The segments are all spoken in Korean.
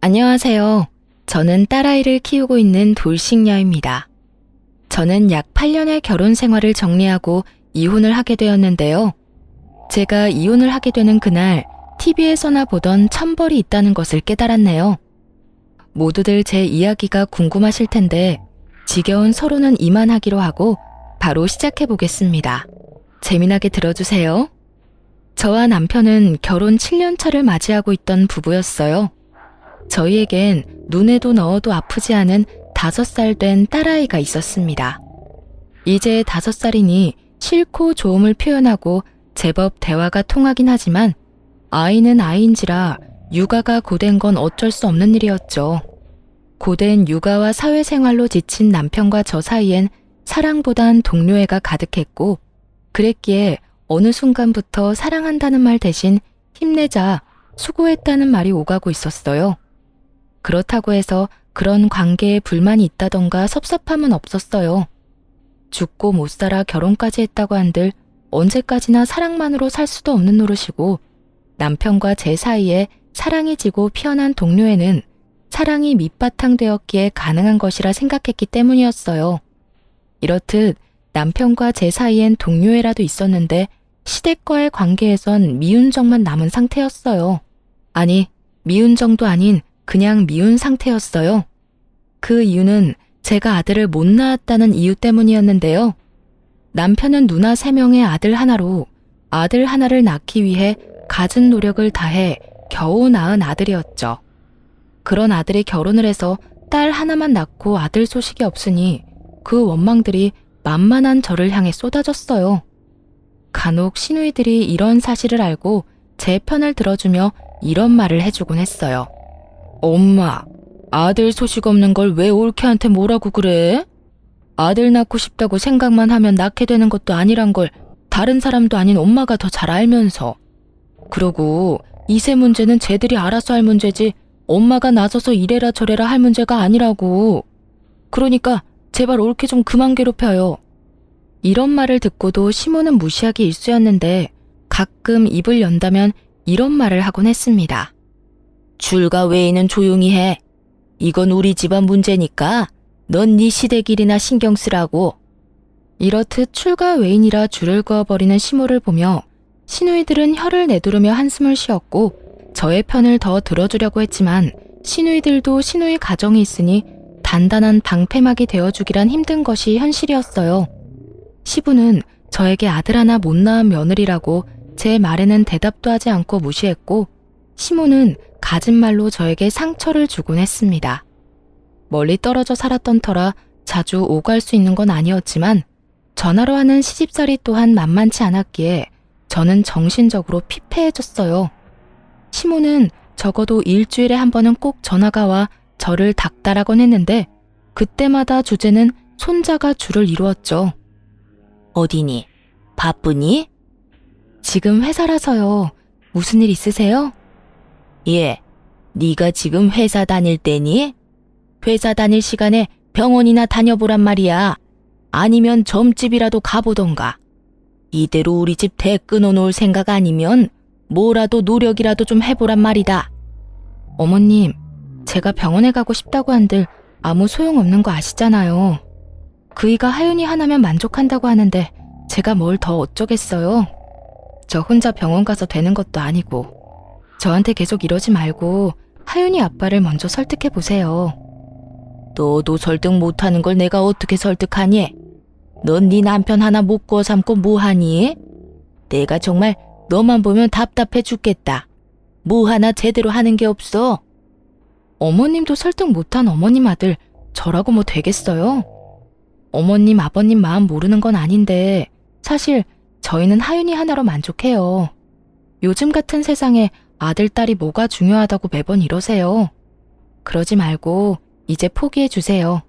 안녕하세요. 저는 딸아이를 키우고 있는 돌싱녀입니다. 저는 약 8년의 결혼 생활을 정리하고 이혼을 하게 되었는데요. 제가 이혼을 하게 되는 그날 TV에서나 보던 천벌이 있다는 것을 깨달았네요. 모두들 제 이야기가 궁금하실 텐데 지겨운 서로는 이만하기로 하고 바로 시작해 보겠습니다. 재미나게 들어주세요. 저와 남편은 결혼 7년 차를 맞이하고 있던 부부였어요. 저희에겐 눈에도 넣어도 아프지 않은 5살 된 딸아이가 있었습니다. 이제 5살이니 싫고 좋음을 표현하고 제법 대화가 통하긴 하지만 아이는 아이인지라 육아가 고된 건 어쩔 수 없는 일이었죠. 고된 육아와 사회생활로 지친 남편과 저 사이엔 사랑보단 동료애가 가득했고 그랬기에 어느 순간부터 사랑한다는 말 대신 힘내자, 수고했다는 말이 오가고 있었어요. 그렇다고 해서 그런 관계에 불만이 있다던가 섭섭함은 없었어요. 죽고 못 살아 결혼까지 했다고 한들 언제까지나 사랑만으로 살 수도 없는 노릇이고 남편과 제 사이에 사랑이 지고 피어난 동료애는 사랑이 밑바탕 되었기에 가능한 것이라 생각했기 때문이었어요. 이렇듯 남편과 제 사이엔 동료애라도 있었는데 시댁과의 관계에선 미운 정만 남은 상태였어요. 아니, 미운 정도 아닌 그냥 미운 상태였어요. 그 이유는 제가 아들을 못 낳았다는 이유 때문이었는데요. 남편은 누나 3명의 아들 하나로 아들 하나를 낳기 위해 갖은 노력을 다해 겨우 낳은 아들이었죠. 그런 아들이 결혼을 해서 딸 하나만 낳고 아들 소식이 없으니 그 원망들이 만만한 저를 향해 쏟아졌어요. 간혹 시누이들이 이런 사실을 알고 제 편을 들어주며 이런 말을 해주곤 했어요. 엄마, 아들 소식 없는 걸 왜 올케한테 뭐라고 그래? 아들 낳고 싶다고 생각만 하면 낳게 되는 것도 아니란 걸 다른 사람도 아닌 엄마가 더 잘 알면서. 그러고 이세 문제는 쟤들이 알아서 할 문제지 엄마가 나서서 이래라 저래라 할 문제가 아니라고. 그러니까 제발 올케 좀 그만 괴롭혀요. 이런 말을 듣고도 시모는 무시하기 일쑤였는데 가끔 입을 연다면 이런 말을 하곤 했습니다. 줄가 외에는 조용히 해. 이건 우리 집안 문제니까 넌 네 시댁일이나 신경 쓰라고. 이렇듯 출가 외인이라 줄을 그어버리는 시모를 보며 시누이들은 혀를 내두르며 한숨을 쉬었고 저의 편을 더 들어주려고 했지만 시누이들도 시누이 가정이 있으니 단단한 방패막이 되어주기란 힘든 것이 현실이었어요. 시부는 저에게 아들 하나 못 낳은 며느리라고 제 말에는 대답도 하지 않고 무시했고 시모는 갖은 말로 저에게 상처를 주곤 했습니다. 멀리 떨어져 살았던 터라 자주 오갈 수 있는 건 아니었지만 전화로 하는 시집살이 또한 만만치 않았기에 저는 정신적으로 피폐해졌어요. 시모는 적어도 일주일에 한 번은 꼭 전화가 와 저를 닥달하곤 했는데 그때마다 주제는 손자가 주를 이루었죠. 어디니? 바쁘니? 지금 회사라서요. 무슨 일 있으세요? 예, 네가 지금 회사 다닐 때니? 회사 다닐 시간에 병원이나 다녀보란 말이야. 아니면 점집이라도 가보던가. 이대로 우리 집 대 끊어놓을 생각 아니면 뭐라도 노력이라도 좀 해보란 말이다. 어머님, 제가 병원에 가고 싶다고 한들 아무 소용없는 거 아시잖아요. 그이가 하윤이 하나면 만족한다고 하는데 제가 뭘 더 어쩌겠어요. 저 혼자 병원 가서 되는 것도 아니고. 저한테 계속 이러지 말고 하윤이 아빠를 먼저 설득해 보세요. 너도 설득 못하는 걸 내가 어떻게 설득하니? 넌 네 남편 하나 못 구워 삼고 뭐하니? 내가 정말 너만 보면 답답해 죽겠다. 뭐 하나 제대로 하는 게 없어. 어머님도 설득 못한 어머님 아들 저라고 뭐 되겠어요? 어머님 아버님 마음 모르는 건 아닌데 사실 저희는 하윤이 하나로 만족해요. 요즘 같은 세상에 아들 딸이 뭐가 중요하다고 매번 이러세요. 그러지 말고 이제 포기해 주세요.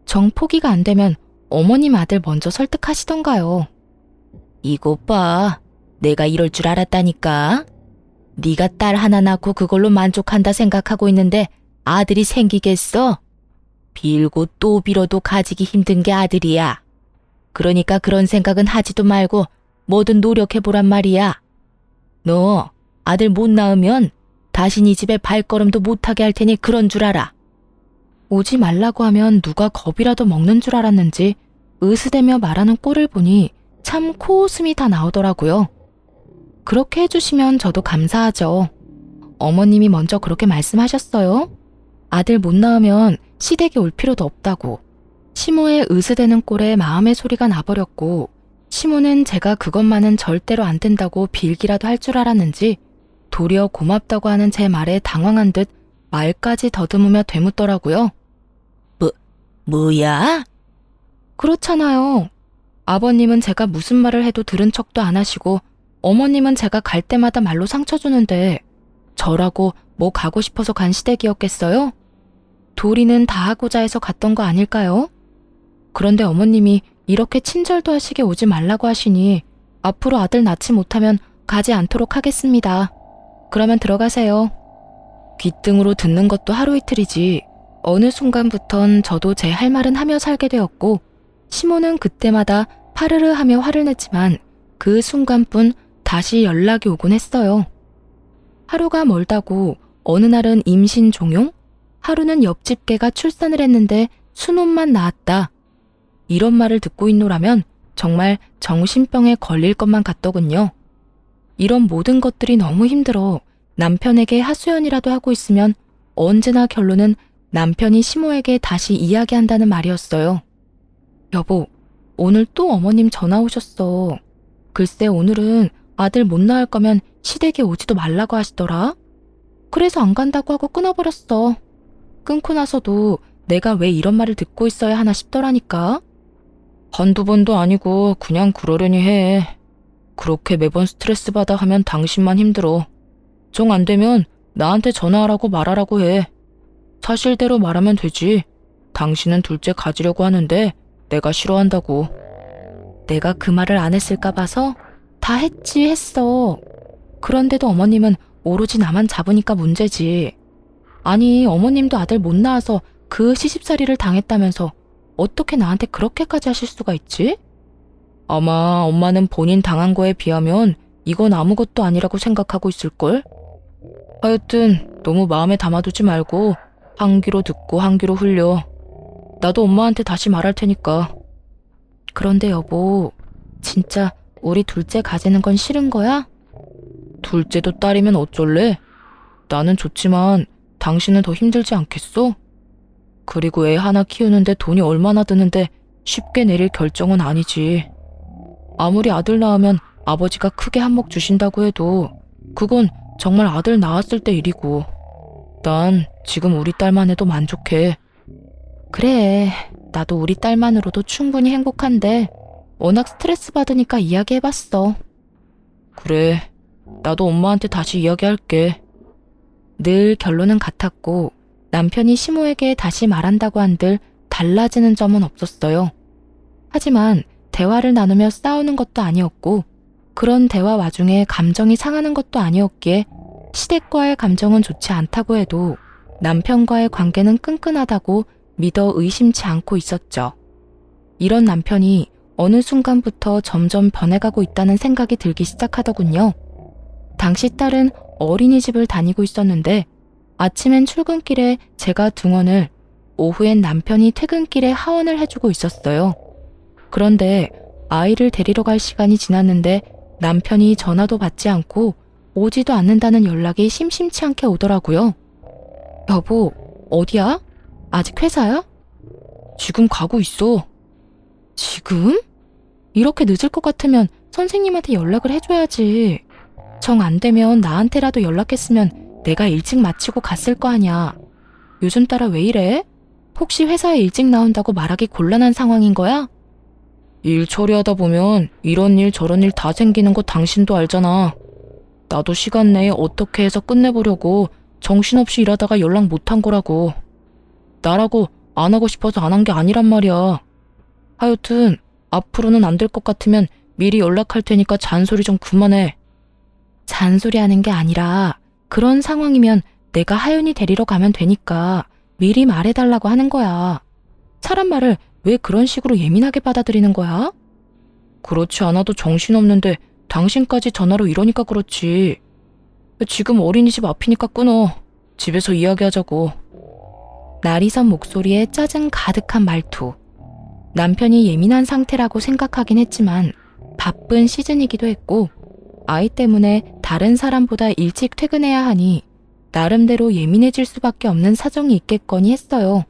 정 포기가 안 되면 어머님 아들 먼저 설득하시던가요. 이것 봐. 내가 이럴 줄 알았다니까. 네가 딸 하나 낳고 그걸로 만족한다 생각하고 있는데 아들이 생기겠어? 빌고 또 빌어도 가지기 힘든 게 아들이야. 그러니까 그런 생각은 하지도 말고 뭐든 노력해보란 말이야. 너 아들 못 낳으면 다신 이 집에 발걸음도 못하게 할 테니 그런 줄 알아. 오지 말라고 하면 누가 겁이라도 먹는 줄 알았는지 으스대며 말하는 꼴을 보니 참 코웃음이 다 나오더라고요. 그렇게 해주시면 저도 감사하죠. 어머님이 먼저 그렇게 말씀하셨어요. 아들 못 낳으면 시댁에 올 필요도 없다고. 시모의 으스대는 꼴에 마음의 소리가 나버렸고, 시모는 제가 그것만은 절대로 안 된다고 빌기라도 할 줄 알았는지 도리어 고맙다고 하는 제 말에 당황한 듯 말까지 더듬으며 되묻더라고요. 뭐야? 그렇잖아요. 아버님은 제가 무슨 말을 해도 들은 척도 안 하시고, 어머님은 제가 갈 때마다 말로 상처 주는데 저라고 뭐 가고 싶어서 간 시댁이었겠어요? 도리는 다 하고자 해서 갔던 거 아닐까요? 그런데 어머님이 이렇게 친절도 하시게 오지 말라고 하시니 앞으로 아들 낳지 못하면 가지 않도록 하겠습니다. 그러면 들어가세요. 귓등으로 듣는 것도 하루 이틀이지 어느 순간부턴 저도 제 할 말은 하며 살게 되었고, 시모는 그때마다 파르르 하며 화를 냈지만 그 순간뿐 다시 연락이 오곤 했어요. 하루가 멀다고 어느 날은 임신 종용, 하루는 옆집 개가 출산을 했는데 순혼만 낳았다. 이런 말을 듣고 있노라면 정말 정신병에 걸릴 것만 같더군요. 이런 모든 것들이 너무 힘들어 남편에게 하소연이라도 하고 있으면 언제나 결론은 남편이 시모에게 다시 이야기한다는 말이었어요. 여보, 오늘 또 어머님 전화 오셨어. 글쎄 오늘은 아들 못 낳을 거면 시댁에 오지도 말라고 하시더라. 그래서 안 간다고 하고 끊어버렸어. 끊고 나서도 내가 왜 이런 말을 듣고 있어야 하나 싶더라니까. 한두 번도 아니고 그냥 그러려니 해. 그렇게 매번 스트레스 받아 하면 당신만 힘들어. 정 안 되면 나한테 전화하라고 말하라고 해. 사실대로 말하면 되지. 당신은 둘째 가지려고 하는데 내가 싫어한다고. 내가 그 말을 안 했을까 봐서 다 했어. 그런데도 어머님은 오로지 나만 잡으니까 문제지. 아니 어머님도 아들 못 낳아서 그 시집살이를 당했다면서 어떻게 나한테 그렇게까지 하실 수가 있지? 아마 엄마는 본인 당한 거에 비하면 이건 아무것도 아니라고 생각하고 있을걸? 하여튼 너무 마음에 담아두지 말고 한 귀로 듣고 한 귀로 흘려. 나도 엄마한테 다시 말할 테니까. 그런데 여보, 진짜 우리 둘째 가지는 건 싫은 거야? 둘째도 딸이면 어쩔래? 나는 좋지만 당신은 더 힘들지 않겠어? 그리고 애 하나 키우는데 돈이 얼마나 드는데 쉽게 내릴 결정은 아니지. 아무리 아들 낳으면 아버지가 크게 한몫 주신다고 해도 그건 정말 아들 낳았을 때 일이고, 난 지금 우리 딸만 해도 만족해. 그래, 나도 우리 딸만으로도 충분히 행복한데 워낙 스트레스 받으니까 이야기해봤어. 그래, 나도 엄마한테 다시 이야기할게. 늘 결론은 같았고 남편이 시모에게 다시 말한다고 한들 달라지는 점은 없었어요. 하지만 대화를 나누며 싸우는 것도 아니었고 그런 대화 와중에 감정이 상하는 것도 아니었기에 시댁과의 감정은 좋지 않다고 해도 남편과의 관계는 끈끈하다고 믿어 의심치 않고 있었죠. 이런 남편이 어느 순간부터 점점 변해가고 있다는 생각이 들기 시작하더군요. 당시 딸은 어린이집을 다니고 있었는데 아침엔 출근길에 제가 등원을, 오후엔 남편이 퇴근길에 하원을 해주고 있었어요. 그런데 아이를 데리러 갈 시간이 지났는데 남편이 전화도 받지 않고 오지도 않는다는 연락이 심심치 않게 오더라고요. 여보, 어디야? 아직 회사야? 지금 가고 있어. 지금? 이렇게 늦을 것 같으면 선생님한테 연락을 해줘야지. 정 안 되면 나한테라도 연락했으면 내가 일찍 마치고 갔을 거 아냐. 요즘 따라 왜 이래? 혹시 회사에 일찍 나온다고 말하기 곤란한 상황인 거야? 일 처리하다 보면 이런 일 저런 일 다 생기는 거 당신도 알잖아. 나도 시간 내에 어떻게 해서 끝내보려고 정신없이 일하다가 연락 못한 거라고. 나라고 안 하고 싶어서 안 한 게 아니란 말이야. 하여튼 앞으로는 안 될 것 같으면 미리 연락할 테니까 잔소리 좀 그만해. 잔소리하는 게 아니라 그런 상황이면 내가 하윤이 데리러 가면 되니까 미리 말해달라고 하는 거야. 사람 말을 왜 그런 식으로 예민하게 받아들이는 거야? 그렇지 않아도 정신없는데 당신까지 전화로 이러니까 그렇지. 지금 어린이집 앞이니까 끊어. 집에서 이야기하자고. 나리선 목소리에 짜증 가득한 말투. 남편이 예민한 상태라고 생각하긴 했지만 바쁜 시즌이기도 했고 아이 때문에 다른 사람보다 일찍 퇴근해야 하니 나름대로 예민해질 수밖에 없는 사정이 있겠거니 했어요.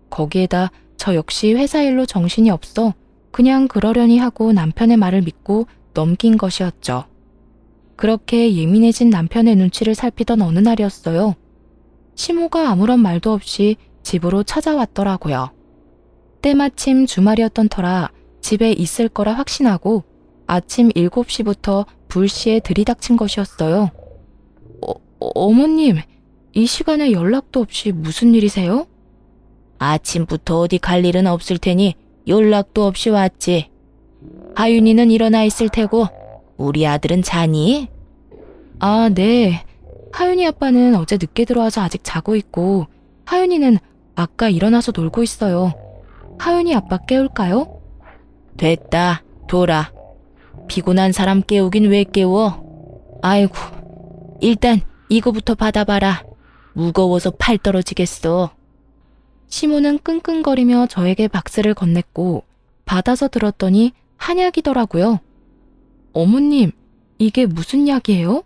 거기에다 저 역시 회사 일로 정신이 없어 그냥 그러려니 하고 남편의 말을 믿고 넘긴 것이었죠. 그렇게 예민해진 남편의 눈치를 살피던 어느 날이었어요. 시모가 아무런 말도 없이 집으로 찾아왔더라고요. 때마침 주말이었던 터라 집에 있을 거라 확신하고 아침 7시부터 불시에 들이닥친 것이었어요. 어머님, 이 시간에 연락도 없이 무슨 일이세요? 아침부터 어디 갈 일은 없을 테니 연락도 없이 왔지. 하윤이는 일어나 있을 테고 우리 아들은 자니? 아, 네. 하윤이 아빠는 어제 늦게 들어와서 아직 자고 있고 하윤이는 아까 일어나서 놀고 있어요. 하윤이 아빠 깨울까요? 됐다, 돌아. 피곤한 사람 깨우긴 왜 깨워? 아이고, 일단 이거부터 받아봐라. 무거워서 팔 떨어지겠어. 시모는 끙끙거리며 저에게 박스를 건넸고 받아서 들었더니 한약이더라고요. 어머님, 이게 무슨 약이에요?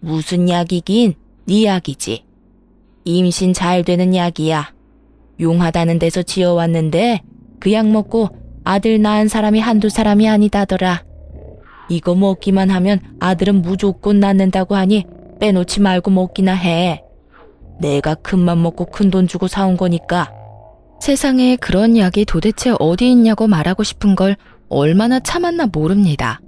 무슨 약이긴 네 약이지. 임신 잘 되는 약이야. 용하다는 데서 지어왔는데 그 약 먹고 아들 낳은 사람이 한두 사람이 아니다더라. 이거 먹기만 하면 아들은 무조건 낳는다고 하니 빼놓지 말고 먹기나 해. 내가 큰맘 먹고 큰돈 주고 사온 거니까. 세상에 그런 약이 도대체 어디 있냐고 말하고 싶은 걸 얼마나 참았나 모릅니다.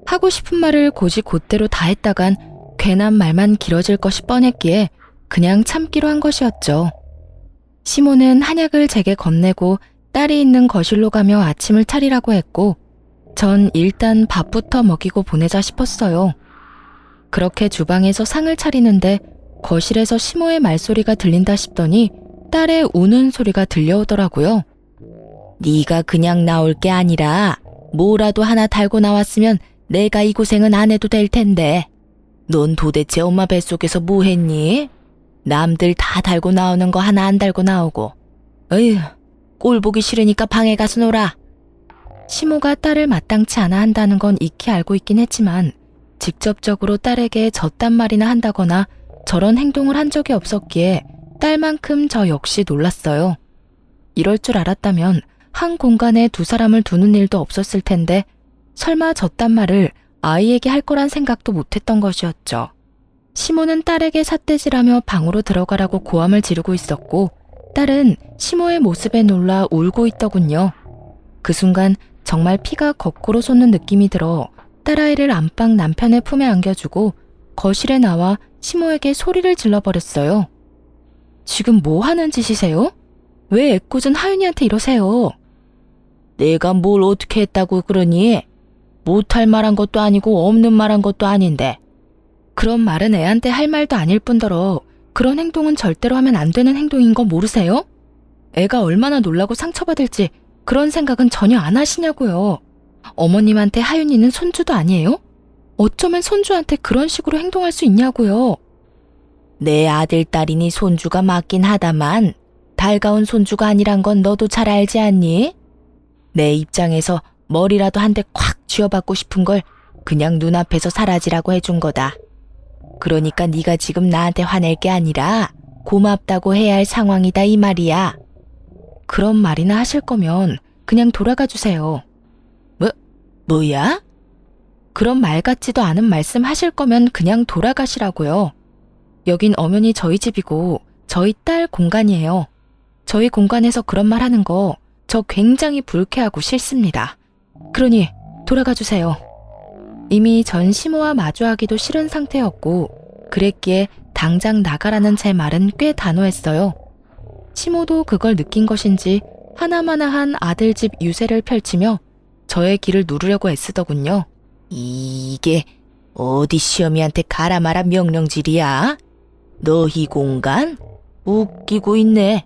하고 싶은 말을 곧이곧대로 다 했다간 괜한 말만 길어질 것이 뻔했기에 그냥 참기로 한 것이었죠. 시모는 한약을 제게 건네고 딸이 있는 거실로 가며 아침을 차리라고 했고 전 일단 밥부터 먹이고 보내자 싶었어요. 그렇게 주방에서 상을 차리는데 거실에서 시모의 말소리가 들린다 싶더니 딸의 우는 소리가 들려오더라고요. 네가 그냥 나올 게 아니라 뭐라도 하나 달고 나왔으면 내가 이 고생은 안 해도 될 텐데. 넌 도대체 엄마 뱃속에서 뭐 했니? 남들 다 달고 나오는 거 하나 안 달고 나오고. 어휴, 꼴 보기 싫으니까 방에 가서 놀아. 시모가 딸을 마땅치 않아 한다는 건 익히 알고 있긴 했지만 직접적으로 딸에게 저딴 말이나 한다거나 저런 행동을 한 적이 없었기에 딸만큼 저 역시 놀랐어요. 이럴 줄 알았다면 한 공간에 두 사람을 두는 일도 없었을 텐데 설마 저딴 말을 아이에게 할 거란 생각도 못했던 것이었죠. 시모는 딸에게 삿대질하며 방으로 들어가라고 고함을 지르고 있었고 딸은 시모의 모습에 놀라 울고 있더군요. 그 순간 정말 피가 거꾸로 솟는 느낌이 들어 딸아이를 안방 남편의 품에 안겨주고 거실에 나와 시모에게 소리를 질러버렸어요. 지금 뭐 하는 짓이세요? 왜 애꿎은 하윤이한테 이러세요? 내가 뭘 어떻게 했다고 그러니? 못할 말한 것도 아니고 없는 말한 것도 아닌데. 그런 말은 애한테 할 말도 아닐 뿐더러 그런 행동은 절대로 하면 안 되는 행동인 거 모르세요? 애가 얼마나 놀라고 상처받을지 그런 생각은 전혀 안 하시냐고요. 어머님한테 하윤이는 손주도 아니에요? 어쩌면 손주한테 그런 식으로 행동할 수 있냐고요. 내 아들 딸이니 손주가 맞긴 하다만 달가운 손주가 아니란 건 너도 잘 알지 않니? 내 입장에서 머리라도 한 대 콱 쥐어받고 싶은 걸 그냥 눈앞에서 사라지라고 해준 거다. 그러니까 네가 지금 나한테 화낼 게 아니라 고맙다고 해야 할 상황이다 이 말이야. 그런 말이나 하실 거면 그냥 돌아가 주세요. 뭐야? 그런 말 같지도 않은 말씀 하실 거면 그냥 돌아가시라고요. 여긴 엄연히 저희 집이고 저희 딸 공간이에요. 저희 공간에서 그런 말 하는 거 저 굉장히 불쾌하고 싫습니다. 그러니 돌아가 주세요. 이미 전 시모와 마주하기도 싫은 상태였고 그랬기에 당장 나가라는 제 말은 꽤 단호했어요. 시모도 그걸 느낀 것인지 하나마나한 아들 집 유세를 펼치며 저의 길을 누르려고 애쓰더군요. 이게 어디 시어미한테 가라 마라 명령질이야? 너희 공간? 웃기고 있네.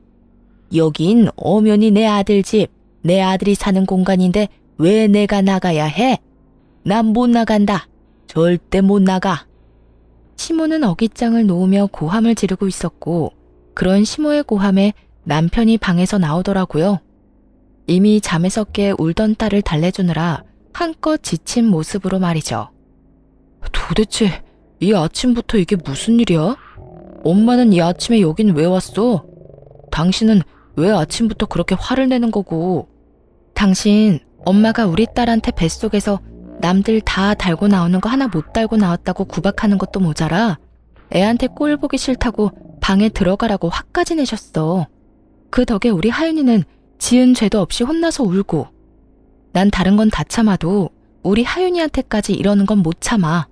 여긴 엄연히 내 아들 집, 내 아들이 사는 공간인데 왜 내가 나가야 해? 난 못 나간다. 절대 못 나가. 시모는 어깃장을 놓으며 고함을 지르고 있었고 그런 시모의 고함에 남편이 방에서 나오더라고요. 이미 잠에서 깨 울던 딸을 달래주느라 한껏 지친 모습으로 말이죠. 도대체 이 아침부터 이게 무슨 일이야? 엄마는 이 아침에 여긴 왜 왔어? 당신은 왜 아침부터 그렇게 화를 내는 거고? 당신, 엄마가 우리 딸한테 뱃속에서 남들 다 달고 나오는 거 하나 못 달고 나왔다고 구박하는 것도 모자라 애한테 꼴 보기 싫다고 방에 들어가라고 화까지 내셨어. 그 덕에 우리 하윤이는 지은 죄도 없이 혼나서 울고 난 다른 건 다 참아도 우리 하윤이한테까지 이러는 건 못 참아.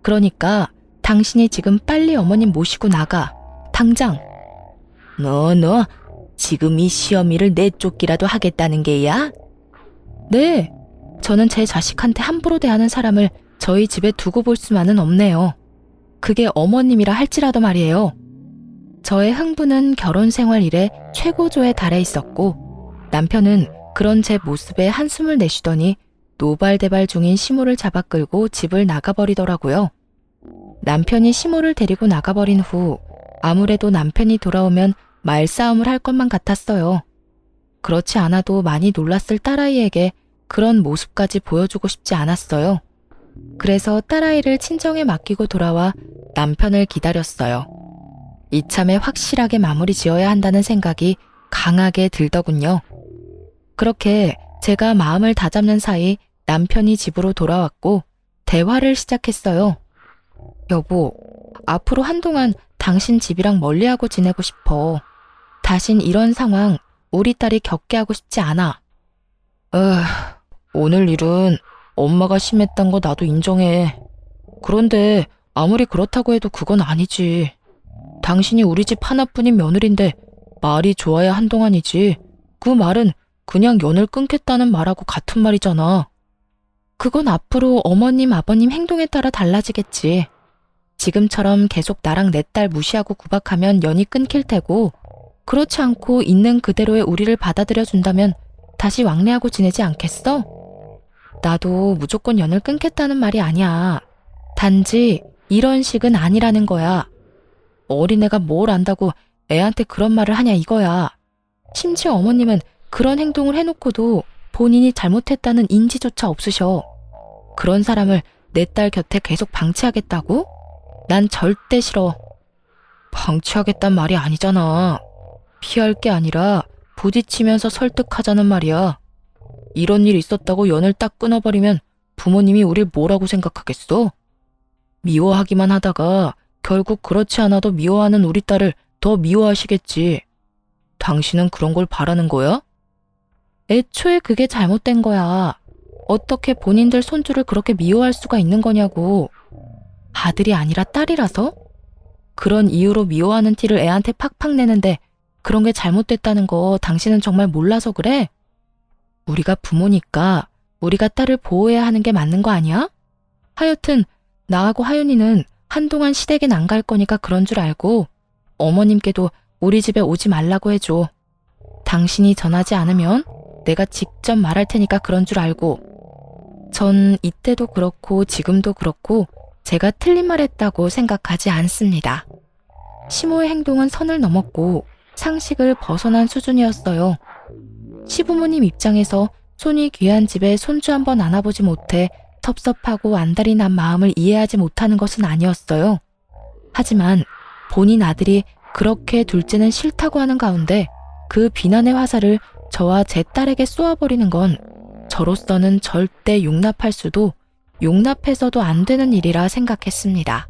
그러니까 당신이 지금 빨리 어머님 모시고 나가. 당장. 너 지금 이 시어미를 내쫓기라도 하겠다는 게야? 네. 저는 제 자식한테 함부로 대하는 사람을 저희 집에 두고 볼 수만은 없네요. 그게 어머님이라 할지라도 말이에요. 저의 흥분은 결혼 생활 이래 최고조에 달해 있었고 남편은 그런 제 모습에 한숨을 내쉬더니 노발대발 중인 시모를 잡아 끌고 집을 나가버리더라고요. 남편이 시모를 데리고 나가버린 후 아무래도 남편이 돌아오면 말싸움을 할 것만 같았어요. 그렇지 않아도 많이 놀랐을 딸아이에게 그런 모습까지 보여주고 싶지 않았어요. 그래서 딸아이를 친정에 맡기고 돌아와 남편을 기다렸어요. 이참에 확실하게 마무리 지어야 한다는 생각이 강하게 들더군요. 그렇게 제가 마음을 다잡는 사이 남편이 집으로 돌아왔고 대화를 시작했어요. 여보, 앞으로 한동안 당신 집이랑 멀리하고 지내고 싶어. 다신 이런 상황 우리 딸이 겪게 하고 싶지 않아. 오늘 일은 엄마가 심했단 거 나도 인정해. 그런데 아무리 그렇다고 해도 그건 아니지. 당신이 우리 집 하나뿐인 며느리인데 말이 좋아야 한동안이지. 그 말은 그냥 연을 끊겠다는 말하고 같은 말이잖아. 그건 앞으로 어머님, 아버님 행동에 따라 달라지겠지. 지금처럼 계속 나랑 내 딸 무시하고 구박하면 연이 끊길 테고 그렇지 않고 있는 그대로의 우리를 받아들여 준다면 다시 왕래하고 지내지 않겠어? 나도 무조건 연을 끊겠다는 말이 아니야. 단지 이런 식은 아니라는 거야. 어린애가 뭘 안다고 애한테 그런 말을 하냐 이거야. 심지어 어머님은 그런 행동을 해놓고도 본인이 잘못했다는 인지조차 없으셔. 그런 사람을 내 딸 곁에 계속 방치하겠다고? 난 절대 싫어. 방치하겠단 말이 아니잖아. 피할 게 아니라 부딪히면서 설득하자는 말이야. 이런 일 있었다고 연을 딱 끊어버리면 부모님이 우릴 뭐라고 생각하겠어? 미워하기만 하다가 결국 그렇지 않아도 미워하는 우리 딸을 더 미워하시겠지. 당신은 그런 걸 바라는 거야? 애초에 그게 잘못된 거야. 어떻게 본인들 손주를 그렇게 미워할 수가 있는 거냐고. 아들이 아니라 딸이라서? 그런 이유로 미워하는 티를 애한테 팍팍 내는데 그런 게 잘못됐다는 거 당신은 정말 몰라서 그래? 우리가 부모니까 우리가 딸을 보호해야 하는 게 맞는 거 아니야? 하여튼 나하고 하윤이는 한동안 시댁엔 안 갈 거니까 그런 줄 알고 어머님께도 우리 집에 오지 말라고 해줘. 당신이 전하지 않으면 내가 직접 말할 테니까 그런 줄 알고. 전 이때도 그렇고 지금도 그렇고 제가 틀린 말 했다고 생각하지 않습니다. 시모의 행동은 선을 넘었고 상식을 벗어난 수준이었어요. 시부모님 입장에서 손이 귀한 집에 손주 한번 안아보지 못해 섭섭하고 안달이 난 마음을 이해하지 못하는 것은 아니었어요. 하지만 본인 아들이 그렇게 둘째는 싫다고 하는 가운데 그 비난의 화살을 저와 제 딸에게 쏘아버리는 건 저로서는 절대 용납할 수도 용납해서도 안 되는 일이라 생각했습니다.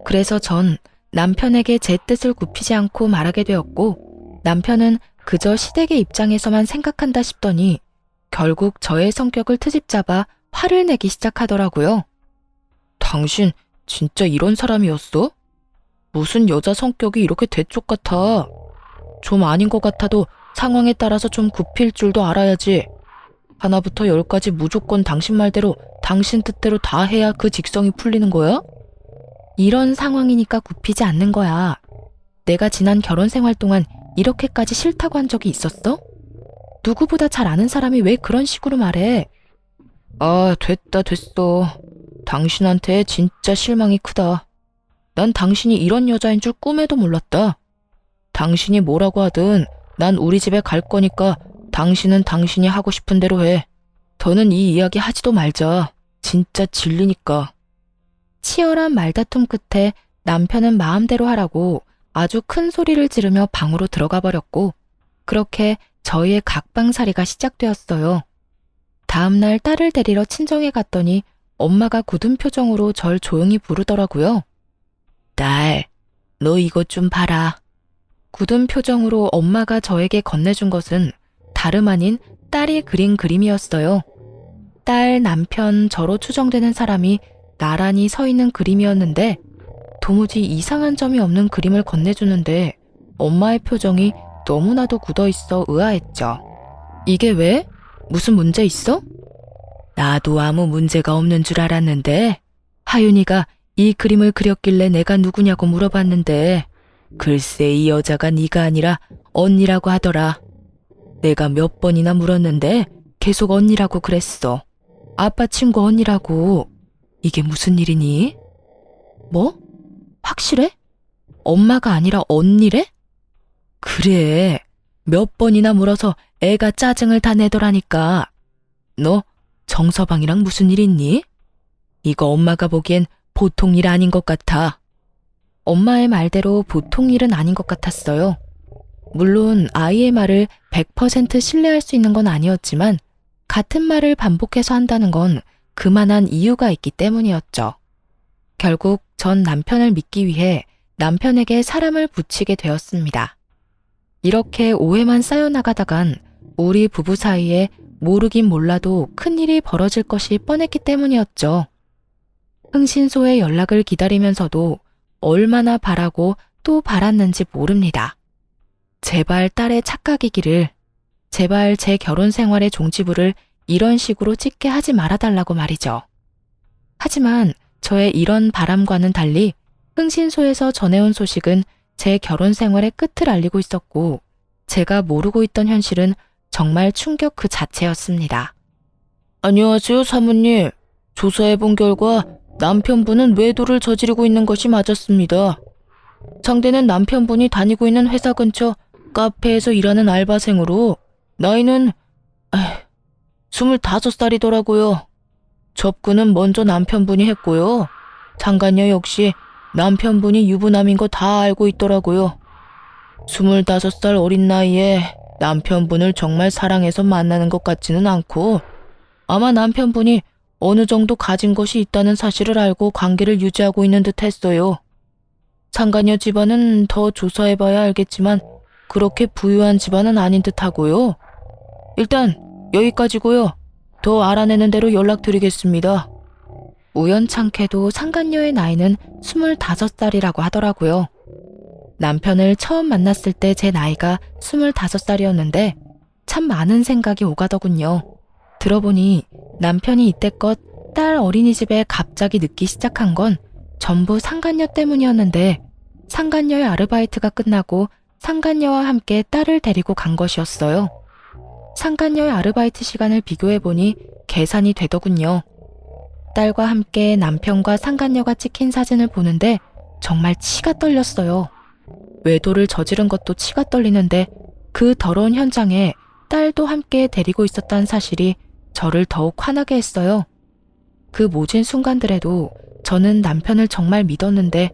그래서 전 남편에게 제 뜻을 굽히지 않고 말하게 되었고 남편은 그저 시댁의 입장에서만 생각한다 싶더니 결국 저의 성격을 트집잡아 화를 내기 시작하더라고요. 당신 진짜 이런 사람이었어? 무슨 여자 성격이 이렇게 대쪽 같아? 좀 아닌 것 같아도 상황에 따라서 좀 굽힐 줄도 알아야지. 하나부터 열까지 무조건 당신 말대로 당신 뜻대로 다 해야 그 직성이 풀리는 거야? 이런 상황이니까 굽히지 않는 거야. 내가 지난 결혼 생활 동안 이렇게까지 싫다고 한 적이 있었어? 누구보다 잘 아는 사람이 왜 그런 식으로 말해? 됐어. 당신한테 진짜 실망이 크다. 난 당신이 이런 여자인 줄 꿈에도 몰랐다. 당신이 뭐라고 하든 난 우리 집에 갈 거니까 당신은 당신이 하고 싶은 대로 해. 더는 이 이야기 하지도 말자. 진짜 질리니까. 치열한 말다툼 끝에 남편은 마음대로 하라고 아주 큰 소리를 지르며 방으로 들어가 버렸고, 그렇게 저희의 각방살이가 시작되었어요. 다음날 딸을 데리러 친정에 갔더니 엄마가 굳은 표정으로 절 조용히 부르더라고요. 딸, 너 이것 좀 봐라. 굳은 표정으로 엄마가 저에게 건네준 것은 다름 아닌 딸이 그린 그림이었어요. 딸, 남편, 저로 추정되는 사람이 나란히 서 있는 그림이었는데 도무지 이상한 점이 없는 그림을 건네주는데 엄마의 표정이 너무나도 굳어있어 의아했죠. 이게 왜? 무슨 문제 있어? 나도 아무 문제가 없는 줄 알았는데 하윤이가 이 그림을 그렸길래 내가 누구냐고 물어봤는데 글쎄 이 여자가 네가 아니라 언니라고 하더라. 내가 몇 번이나 물었는데 계속 언니라고 그랬어. 아빠 친구 언니라고. 이게 무슨 일이니? 뭐? 확실해? 엄마가 아니라 언니래? 그래. 몇 번이나 물어서 애가 짜증을 다 내더라니까. 너 정서방이랑 무슨 일 있니? 이거 엄마가 보기엔 보통 일 아닌 것 같아. 엄마의 말대로 보통 일은 아닌 것 같았어요. 물론 아이의 말을 100% 신뢰할 수 있는 건 아니었지만 같은 말을 반복해서 한다는 건 그만한 이유가 있기 때문이었죠. 결국 전 남편을 믿기 위해 남편에게 사람을 붙이게 되었습니다. 이렇게 오해만 쌓여나가다간 우리 부부 사이에 모르긴 몰라도 큰일이 벌어질 것이 뻔했기 때문이었죠. 흥신소의 연락을 기다리면서도 얼마나 바라고 또 바랐는지 모릅니다. 제발 딸의 착각이기를, 제발 제 결혼 생활의 종지부를 이런 식으로 찍게 하지 말아달라고 말이죠. 하지만 저의 이런 바람과는 달리 흥신소에서 전해온 소식은 제 결혼 생활의 끝을 알리고 있었고 제가 모르고 있던 현실은 정말 충격 그 자체였습니다. 안녕하세요, 사모님. 조사해본 결과 남편분은 외도를 저지르고 있는 것이 맞았습니다. 상대는 남편분이 다니고 있는 회사 근처 카페에서 일하는 알바생으로 나이는 25살이더라고요. 접근은 먼저 남편분이 했고요. 상간녀 역시 남편분이 유부남인 거 다 알고 있더라고요. 25살 어린 나이에 남편분을 정말 사랑해서 만나는 것 같지는 않고 아마 남편분이 어느 정도 가진 것이 있다는 사실을 알고 관계를 유지하고 있는 듯 했어요. 상간녀 집안은 더 조사해봐야 알겠지만 그렇게 부유한 집안은 아닌 듯 하고요. 일단 여기까지고요. 더 알아내는 대로 연락드리겠습니다. 우연찮게도 상간녀의 나이는 25살이라고 하더라고요. 남편을 처음 만났을 때 제 나이가 25살이었는데 참 많은 생각이 오가더군요. 들어보니 남편이 이때껏 딸 어린이집에 갑자기 늦기 시작한 건 전부 상간녀 때문이었는데 상간녀의 아르바이트가 끝나고 상간녀와 함께 딸을 데리고 간 것이었어요. 상간녀의 아르바이트 시간을 비교해보니 계산이 되더군요. 딸과 함께 남편과 상간녀가 찍힌 사진을 보는데 정말 치가 떨렸어요. 외도를 저지른 것도 치가 떨리는데 그 더러운 현장에 딸도 함께 데리고 있었다는 사실이 저를 더욱 화나게 했어요. 그 모진 순간들에도 저는 남편을 정말 믿었는데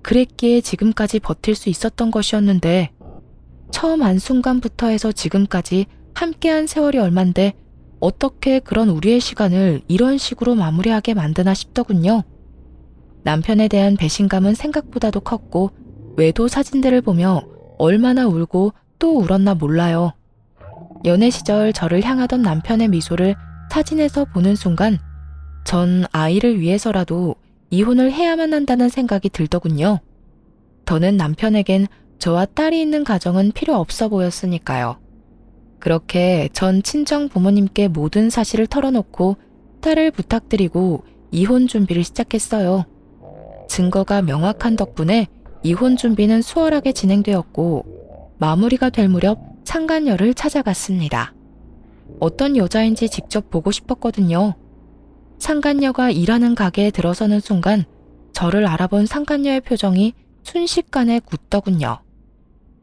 그랬기에 지금까지 버틸 수 있었던 것이었는데 처음 안 순간부터 해서 지금까지 함께한 세월이 얼만데 어떻게 그런 우리의 시간을 이런 식으로 마무리하게 만드나 싶더군요. 남편에 대한 배신감은 생각보다도 컸고 외도 사진들을 보며 얼마나 울고 또 울었나 몰라요. 연애 시절 저를 향하던 남편의 미소를 사진에서 보는 순간 전 아이를 위해서라도 이혼을 해야만 한다는 생각이 들더군요. 더는 남편에겐 저와 딸이 있는 가정은 필요 없어 보였으니까요. 그렇게 전 친정 부모님께 모든 사실을 털어놓고 딸을 부탁드리고 이혼 준비를 시작했어요. 증거가 명확한 덕분에 이혼 준비는 수월하게 진행되었고 마무리가 될 무렵 상간녀를 찾아갔습니다. 어떤 여자인지 직접 보고 싶었거든요. 상간녀가 일하는 가게에 들어서는 순간 저를 알아본 상간녀의 표정이 순식간에 굳더군요.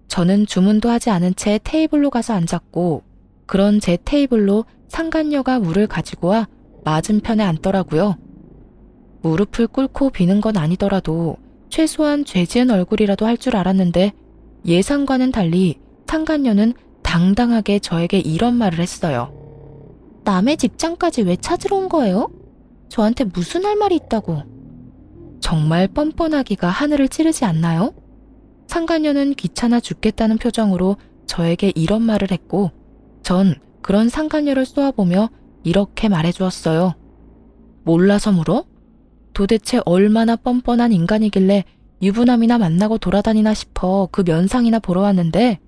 저는 주문도 하지 않은 채 테이블로 가서 앉았고 그런 제 테이블로 상간녀가 물을 가지고 와 맞은편에 앉더라고요. 무릎을 꿇고 비는 건 아니더라도 최소한 죄지은 얼굴이라도 할 줄 알았는데 예상과는 달리 상간녀는 당당하게 저에게 이런 말을 했어요. 남의 직장까지 왜 찾으러 온 거예요? 저한테 무슨 할 말이 있다고. 정말 뻔뻔하기가 하늘을 찌르지 않나요? 상간녀는 귀찮아 죽겠다는 표정으로 저에게 이런 말을 했고 전 그런 상간녀를 쏘아보며 이렇게 말해주었어요. 몰라서 물어? 도대체 얼마나 뻔뻔한 인간이길래 유부남이나 만나고 돌아다니나 싶어 그 면상이나 보러 왔는데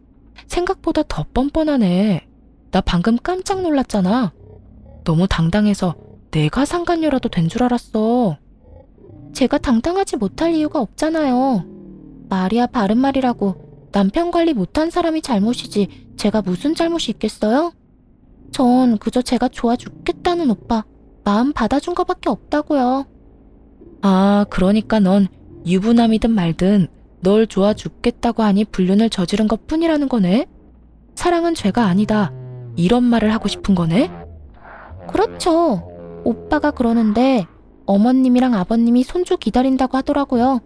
생각보다 더 뻔뻔하네. 나 방금 깜짝 놀랐잖아. 너무 당당해서 내가 상간녀라도 된 줄 알았어. 제가 당당하지 못할 이유가 없잖아요. 말이야 바른 말이라고 남편 관리 못한 사람이 잘못이지 제가 무슨 잘못이 있겠어요? 전 그저 제가 좋아 죽겠다는 오빠 마음 받아준 거밖에 없다고요. 아, 그러니까 넌 유부남이든 말든 널 좋아 죽겠다고 하니 불륜을 저지른 것 뿐이라는 거네? 사랑은 죄가 아니다. 이런 말을 하고 싶은 거네? 그렇죠. 오빠가 그러는데 어머님이랑 아버님이 손주 기다린다고 하더라고요.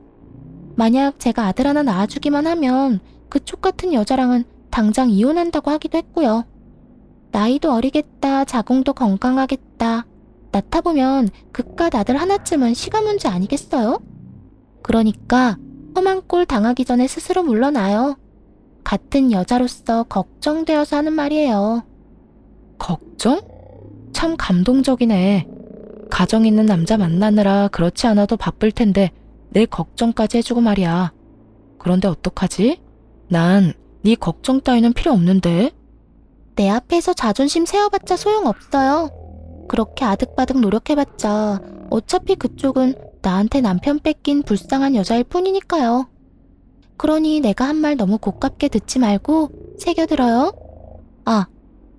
만약 제가 아들 하나 낳아주기만 하면 그쪽 같은 여자랑은 당장 이혼한다고 하기도 했고요. 나이도 어리겠다, 자궁도 건강하겠다. 낳다 보면 그깟 아들 하나쯤은 시간 문제 아니겠어요? 그러니까 험한 꼴 당하기 전에 스스로 물러나요. 같은 여자로서 걱정되어서 하는 말이에요. 걱정? 참 감동적이네. 가정 있는 남자 만나느라 그렇지 않아도 바쁠 텐데 내 걱정까지 해주고 말이야. 그런데 어떡하지? 난 네 걱정 따위는 필요 없는데. 내 앞에서 자존심 세워봤자 소용없어요. 그렇게 아득바득 노력해봤자 어차피 그쪽은 나한테 남편 뺏긴 불쌍한 여자일 뿐이니까요. 그러니 내가 한 말 너무 고깝게 듣지 말고 새겨들어요. 아,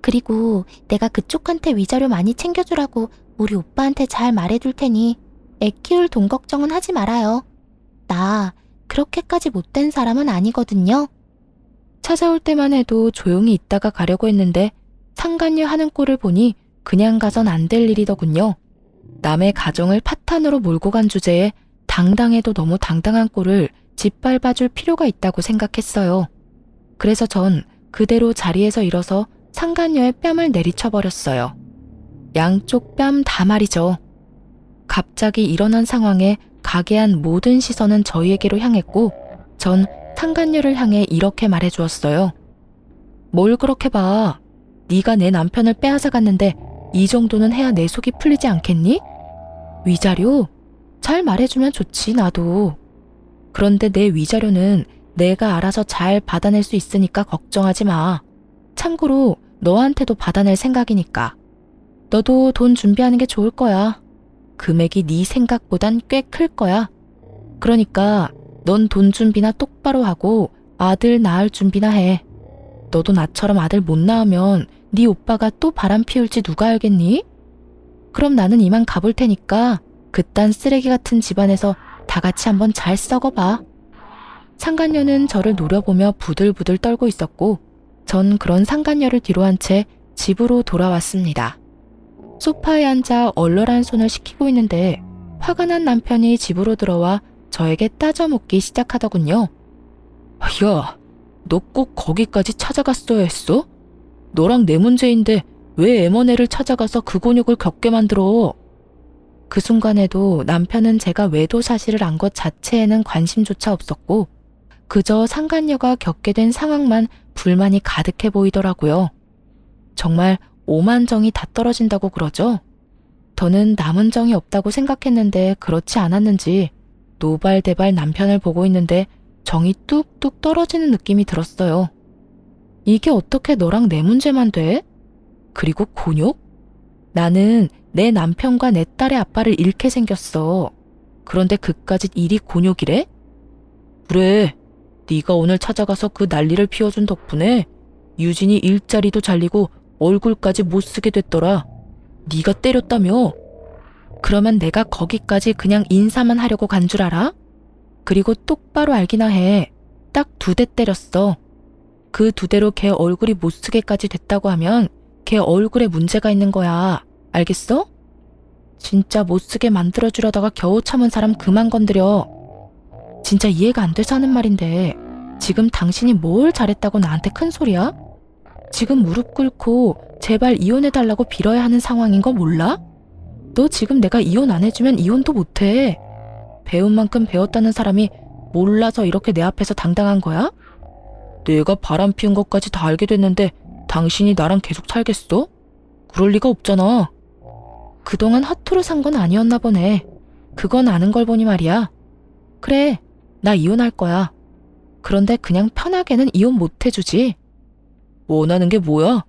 그리고 내가 그쪽한테 위자료 많이 챙겨주라고 우리 오빠한테 잘 말해둘 테니 애 키울 돈 걱정은 하지 말아요. 나 그렇게까지 못된 사람은 아니거든요. 찾아올 때만 해도 조용히 있다가 가려고 했는데 상간녀 하는 꼴을 보니 그냥 가선 안 될 일이더군요. 남의 가정을 파탄으로 몰고 간 주제에 당당해도 너무 당당한 꼴을 짓밟아줄 필요가 있다고 생각했어요. 그래서 전 그대로 자리에서 일어서 상간녀의 뺨을 내리쳐버렸어요. 양쪽 뺨 다 말이죠. 갑자기 일어난 상황에 가게한 모든 시선은 저희에게로 향했고 전 상간녀를 향해 이렇게 말해주었어요. 뭘 그렇게 봐. 네가 내 남편을 빼앗아갔는데 이 정도는 해야 내 속이 풀리지 않겠니? 위자료? 잘 말해주면 좋지 나도. 그런데 내 위자료는 내가 알아서 잘 받아낼 수 있으니까 걱정하지 마. 참고로 너한테도 받아낼 생각이니까. 너도 돈 준비하는 게 좋을 거야. 금액이 네 생각보단 꽤 클 거야. 그러니까 넌 돈 준비나 똑바로 하고 아들 낳을 준비나 해. 너도 나처럼 아들 못 낳으면 네 오빠가 또 바람 피울지 누가 알겠니? 그럼 나는 이만 가볼 테니까 그딴 쓰레기 같은 집안에서 다 같이 한번 잘 썩어봐. 상간녀는 저를 노려보며 부들부들 떨고 있었고 전 그런 상간녀를 뒤로 한 채 집으로 돌아왔습니다. 소파에 앉아 얼얼한 손을 식히고 있는데 화가 난 남편이 집으로 들어와 저에게 따져묻기 시작하더군요. 야, 너 꼭 거기까지 찾아갔어야 했어? 너랑 내 문제인데 왜 M&A를 찾아가서 그 곤욕을 겪게 만들어? 그 순간에도 남편은 제가 외도 사실을 안 것 자체에는 관심조차 없었고 그저 상간녀가 겪게 된 상황만 불만이 가득해 보이더라고요. 정말 오만정이 다 떨어진다고 그러죠? 저는 남은 정이 없다고 생각했는데 그렇지 않았는지 노발대발 남편을 보고 있는데 정이 뚝뚝 떨어지는 느낌이 들었어요. 이게 어떻게 너랑 내 문제만 돼? 그리고 곤욕? 나는 내 남편과 내 딸의 아빠를 잃게 생겼어. 그런데 그까짓 일이 곤욕이래? 그래, 네가 오늘 찾아가서 그 난리를 피워준 덕분에 유진이 일자리도 잘리고 얼굴까지 못 쓰게 됐더라. 네가 때렸다며? 그러면 내가 거기까지 그냥 인사만 하려고 간 줄 알아? 그리고 똑바로 알기나 해. 딱 2대 때렸어. 그 2대로 걔 얼굴이 못쓰게까지 됐다고 하면 걔 얼굴에 문제가 있는 거야. 알겠어? 진짜 못쓰게 만들어주려다가 겨우 참은 사람 그만 건드려. 진짜 이해가 안 돼서 하는 말인데 지금 당신이 뭘 잘했다고 나한테 큰 소리야? 지금 무릎 꿇고 제발 이혼해달라고 빌어야 하는 상황인 거 몰라? 너 지금 내가 이혼 안 해주면 이혼도 못해. 배운 만큼 배웠다는 사람이 몰라서 이렇게 내 앞에서 당당한 거야? 내가 바람 피운 것까지 다 알게 됐는데 당신이 나랑 계속 살겠어? 그럴 리가 없잖아. 그동안 허투루 산 건 아니었나 보네. 그건 아는 걸 보니 말이야. 그래, 나 이혼할 거야. 그런데 그냥 편하게는 이혼 못 해주지. 원하는 게 뭐야?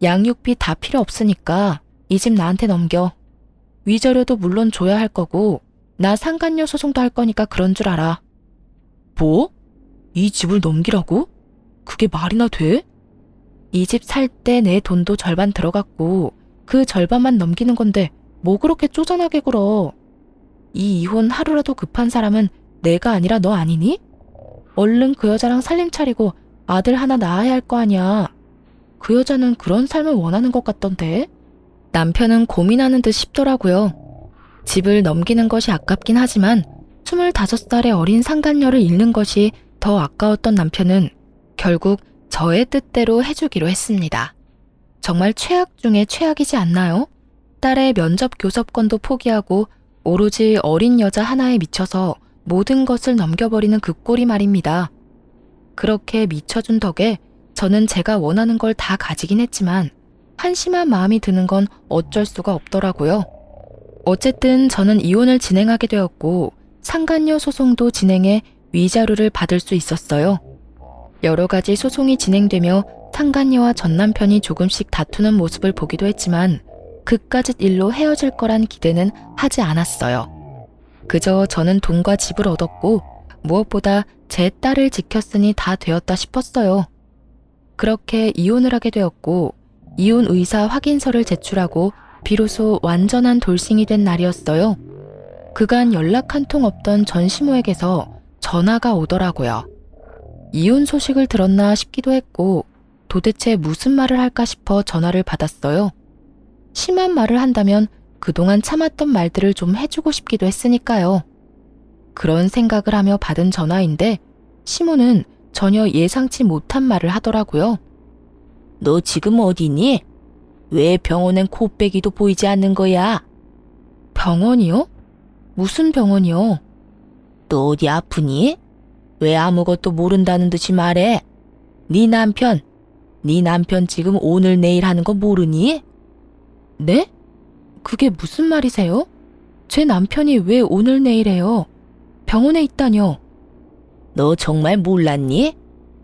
양육비 다 필요 없으니까 이 집 나한테 넘겨. 위자료도 물론 줘야 할 거고 나 상간녀 소송도 할 거니까 그런 줄 알아. 뭐? 이 집을 넘기라고? 그게 말이나 돼? 이 집 살 때 내 돈도 절반 들어갔고 그 절반만 넘기는 건데 뭐 그렇게 쪼잔하게 굴어. 이 이혼 하루라도 급한 사람은 내가 아니라 너 아니니? 얼른 그 여자랑 살림 차리고 아들 하나 낳아야 할 거 아니야. 그 여자는 그런 삶을 원하는 것 같던데. 남편은 고민하는 듯 싶더라고요. 집을 넘기는 것이 아깝긴 하지만 25살의 어린 상간녀를 잃는 것이 더 아까웠던 남편은 결국 저의 뜻대로 해주기로 했습니다. 정말 최악 중에 최악이지 않나요? 딸의 면접 교섭권도 포기하고 오로지 어린 여자 하나에 미쳐서 모든 것을 넘겨버리는 그 꼴이 말입니다. 그렇게 미쳐준 덕에 저는 제가 원하는 걸 다 가지긴 했지만 한심한 마음이 드는 건 어쩔 수가 없더라고요. 어쨌든 저는 이혼을 진행하게 되었고 상간녀 소송도 진행해 위자료를 받을 수 있었어요. 여러 가지 소송이 진행되며 상간녀와 전 남편이 조금씩 다투는 모습을 보기도 했지만 그까짓 일로 헤어질 거란 기대는 하지 않았어요. 그저 저는 돈과 집을 얻었고 무엇보다 제 딸을 지켰으니 다 되었다 싶었어요. 그렇게 이혼을 하게 되었고 이혼 의사 확인서를 제출하고 비로소 완전한 돌싱이 된 날이었어요. 그간 연락 한 통 없던 전 시모에게서 전화가 오더라고요. 이혼 소식을 들었나 싶기도 했고 도대체 무슨 말을 할까 싶어 전화를 받았어요. 심한 말을 한다면 그동안 참았던 말들을 좀 해주고 싶기도 했으니까요. 그런 생각을 하며 받은 전화인데 시모는 전혀 예상치 못한 말을 하더라고요. 너 지금 어디니? 왜 병원엔 코빼기도 보이지 않는 거야? 병원이요? 무슨 병원이요? 너 어디 아프니? 왜 아무것도 모른다는 듯이 말해? 네 남편 지금 오늘 내일 하는 거 모르니? 네? 그게 무슨 말이세요? 제 남편이 왜 오늘 내일 해요? 병원에 있다뇨? 너 정말 몰랐니?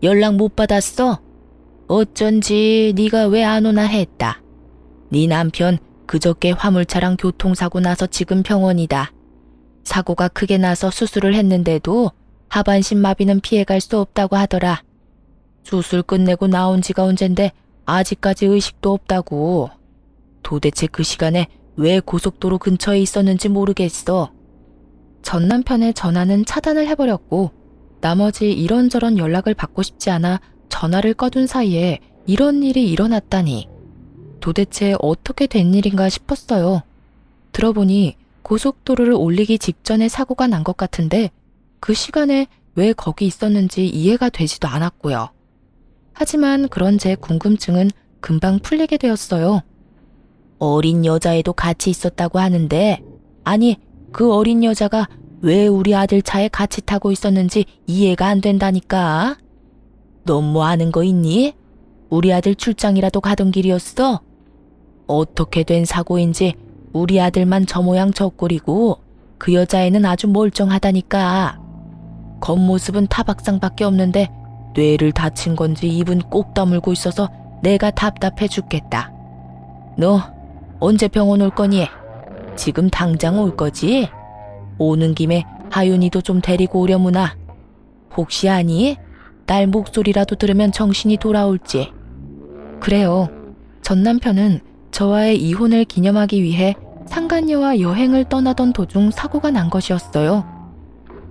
연락 못 받았어? 어쩐지 네가 왜 안 오나 했다. 네 남편 그저께 화물차랑 교통사고 나서 지금 병원이다. 사고가 크게 나서 수술을 했는데도 하반신 마비는 피해갈 수 없다고 하더라. 수술 끝내고 나온 지가 언젠데 아직까지 의식도 없다고. 도대체 그 시간에 왜 고속도로 근처에 있었는지 모르겠어. 전 남편의 전화는 차단을 해버렸고 나머지 이런저런 연락을 받고 싶지 않아 전화를 꺼둔 사이에 이런 일이 일어났다니. 도대체 어떻게 된 일인가 싶었어요. 들어보니 고속도로를 올리기 직전에 사고가 난 것 같은데 그 시간에 왜 거기 있었는지 이해가 되지도 않았고요. 하지만 그런 제 궁금증은 금방 풀리게 되었어요. 어린 여자애도 같이 있었다고 하는데 아니 그 어린 여자가 왜 우리 아들 차에 같이 타고 있었는지 이해가 안 된다니까. 넌 뭐 아는 거 있니? 우리 아들 출장이라도 가던 길이었어? 어떻게 된 사고인지 우리 아들만 저 모양 저 꼴이고 그 여자애는 아주 멀쩡하다니까. 겉모습은 타박상밖에 없는데 뇌를 다친 건지 입은 꼭 다물고 있어서 내가 답답해 죽겠다. 너 언제 병원 올 거니? 지금 당장 올 거지? 오는 김에 하윤이도 좀 데리고 오려무나. 혹시 아니? 딸 목소리라도 들으면 정신이 돌아올지. 그래요. 전 남편은 저와의 이혼을 기념하기 위해 상간녀와 여행을 떠나던 도중 사고가 난 것이었어요.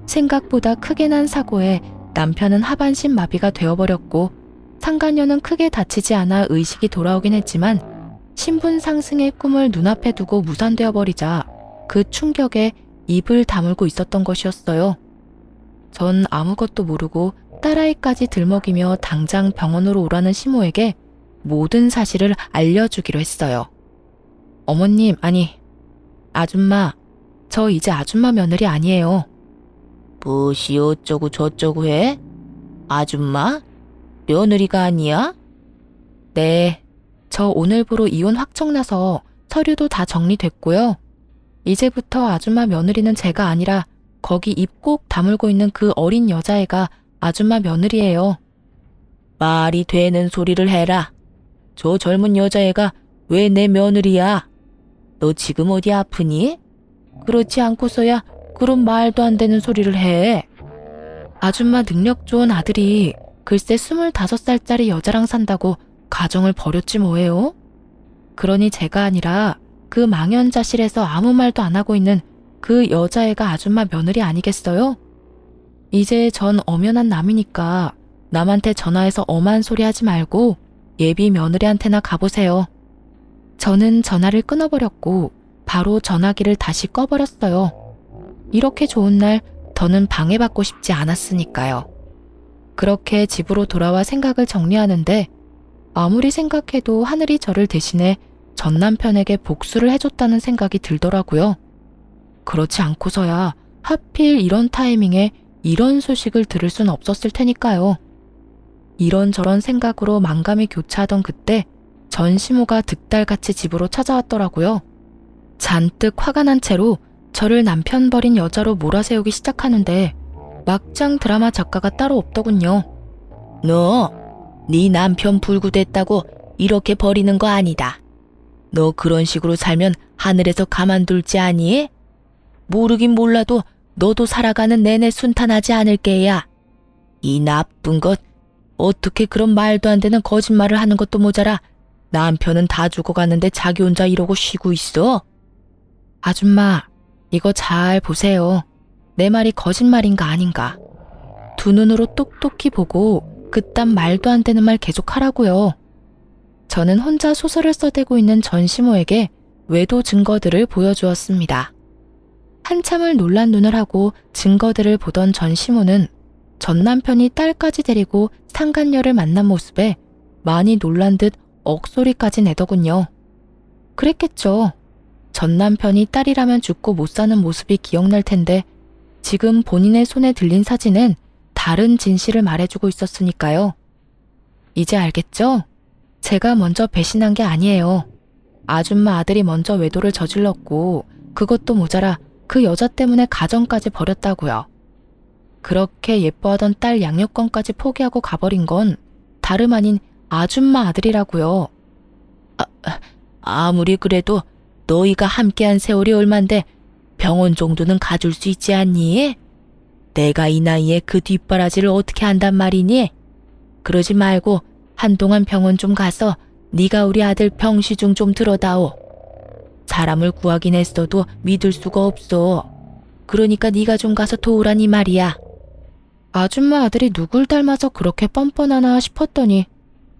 생각보다 크게 난 사고에 남편은 하반신 마비가 되어버렸고 상간녀는 크게 다치지 않아 의식이 돌아오긴 했지만 신분 상승의 꿈을 눈앞에 두고 무산되어 버리자 그 충격에 입을 다물고 있었던 것이었어요. 전 아무것도 모르고 딸아이까지 들먹이며 당장 병원으로 오라는 시모에게 모든 사실을 알려주기로 했어요. 어머님, 아니, 아줌마, 저 이제 아줌마 며느리 아니에요. 무엇이 어쩌고 저쩌고 해? 아줌마? 며느리가 아니야? 네, 저 오늘부로 이혼 확정나서 서류도 다 정리됐고요. 이제부터 아줌마 며느리는 제가 아니라 거기 입 꼭 다물고 있는 그 어린 여자애가 아줌마 며느리예요. 말이 되는 소리를 해라. 저 젊은 여자애가 왜 내 며느리야? 너 지금 어디 아프니? 그렇지 않고서야 그런 말도 안 되는 소리를 해. 아줌마 능력 좋은 아들이 글쎄 25살짜리 여자랑 산다고 가정을 버렸지 뭐예요? 그러니 제가 아니라 그 망연자실에서 아무 말도 안 하고 있는 그 여자애가 아줌마 며느리 아니겠어요? 이제 전 엄연한 남이니까 남한테 전화해서 엄한 소리 하지 말고 예비 며느리한테나 가보세요. 저는 전화를 끊어버렸고 바로 전화기를 다시 꺼버렸어요. 이렇게 좋은 날 더는 방해받고 싶지 않았으니까요. 그렇게 집으로 돌아와 생각을 정리하는데 아무리 생각해도 하늘이 저를 대신해 전 남편에게 복수를 해줬다는 생각이 들더라고요. 그렇지 않고서야 하필 이런 타이밍에 이런 소식을 들을 순 없었을 테니까요. 이런저런 생각으로 만감이 교차하던 그때 전시모가 득달같이 집으로 찾아왔더라고요. 잔뜩 화가 난 채로 저를 남편 버린 여자로 몰아세우기 시작하는데 막장 드라마 작가가 따로 없더군요. 네 남편 불구됐다고 이렇게 버리는 거 아니다. 너 그런 식으로 살면 하늘에서 가만둘지 아니? 모르긴 몰라도 너도 살아가는 내내 순탄하지 않을 게야. 이 나쁜 것, 어떻게 그런 말도 안 되는 거짓말을 하는 것도 모자라 남편은 다 죽어가는데 자기 혼자 이러고 쉬고 있어? 아줌마, 이거 잘 보세요. 내 말이 거짓말인가 아닌가. 두 눈으로 똑똑히 보고 그딴 말도 안 되는 말 계속 하라고요. 저는 혼자 소설을 써대고 있는 전시모에게 외도 증거들을 보여주었습니다. 한참을 놀란 눈을 하고 증거들을 보던 전시모는 전 남편이 딸까지 데리고 상간녀를 만난 모습에 많이 놀란 듯 억소리까지 내더군요. 그랬겠죠. 전 남편이 딸이라면 죽고 못 사는 모습이 기억날 텐데 지금 본인의 손에 들린 사진은 다른 진실을 말해주고 있었으니까요. 이제 알겠죠? 제가 먼저 배신한 게 아니에요. 아줌마 아들이 먼저 외도를 저질렀고 그것도 모자라 그 여자 때문에 가정까지 버렸다고요. 그렇게 예뻐하던 딸 양육권까지 포기하고 가버린 건 다름 아닌 아줌마 아들이라고요. 아무리 그래도 너희가 함께한 세월이 얼만데 병원 정도는 가줄 수 있지 않니? 내가 이 나이에 그 뒷바라지를 어떻게 한단 말이니? 그러지 말고 한동안 병원 좀 가서 네가 우리 아들 병시중 좀 들어다오. 사람을 구하긴 했어도 믿을 수가 없어. 그러니까 네가 좀 가서 도우라니 말이야. 아줌마 아들이 누굴 닮아서 그렇게 뻔뻔하나 싶었더니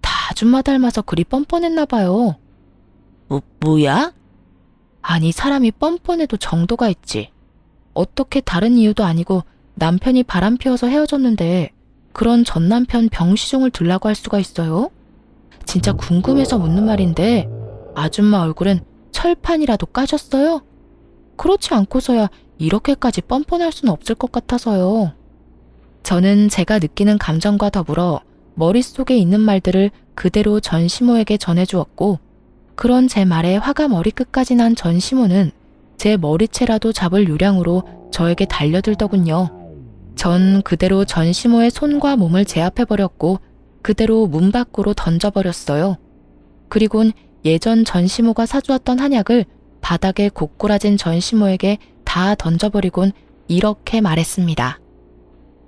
다 아줌마 닮아서 그리 뻔뻔했나 봐요. 뭐야? 아니 사람이 뻔뻔해도 정도가 있지. 어떻게 다른 이유도 아니고 남편이 바람 피워서 헤어졌는데 그런 전 남편 병시종을 들라고 할 수가 있어요? 진짜 궁금해서 묻는 말인데 아줌마 얼굴은 철판이라도 까졌어요? 그렇지 않고서야 이렇게까지 뻔뻔할 수는 없을 것 같아서요. 저는 제가 느끼는 감정과 더불어 머릿속에 있는 말들을 그대로 전시모에게 전해주었고 그런 제 말에 화가 머리끝까지 난 전시모는 제 머리채라도 잡을 요량으로 저에게 달려들더군요. 전 그대로 전시모의 손과 몸을 제압해버렸고 그대로 문 밖으로 던져버렸어요. 그리곤 예전 전시모가 사주었던 한약을 바닥에 고꾸라진 전시모에게 다 던져버리곤 이렇게 말했습니다.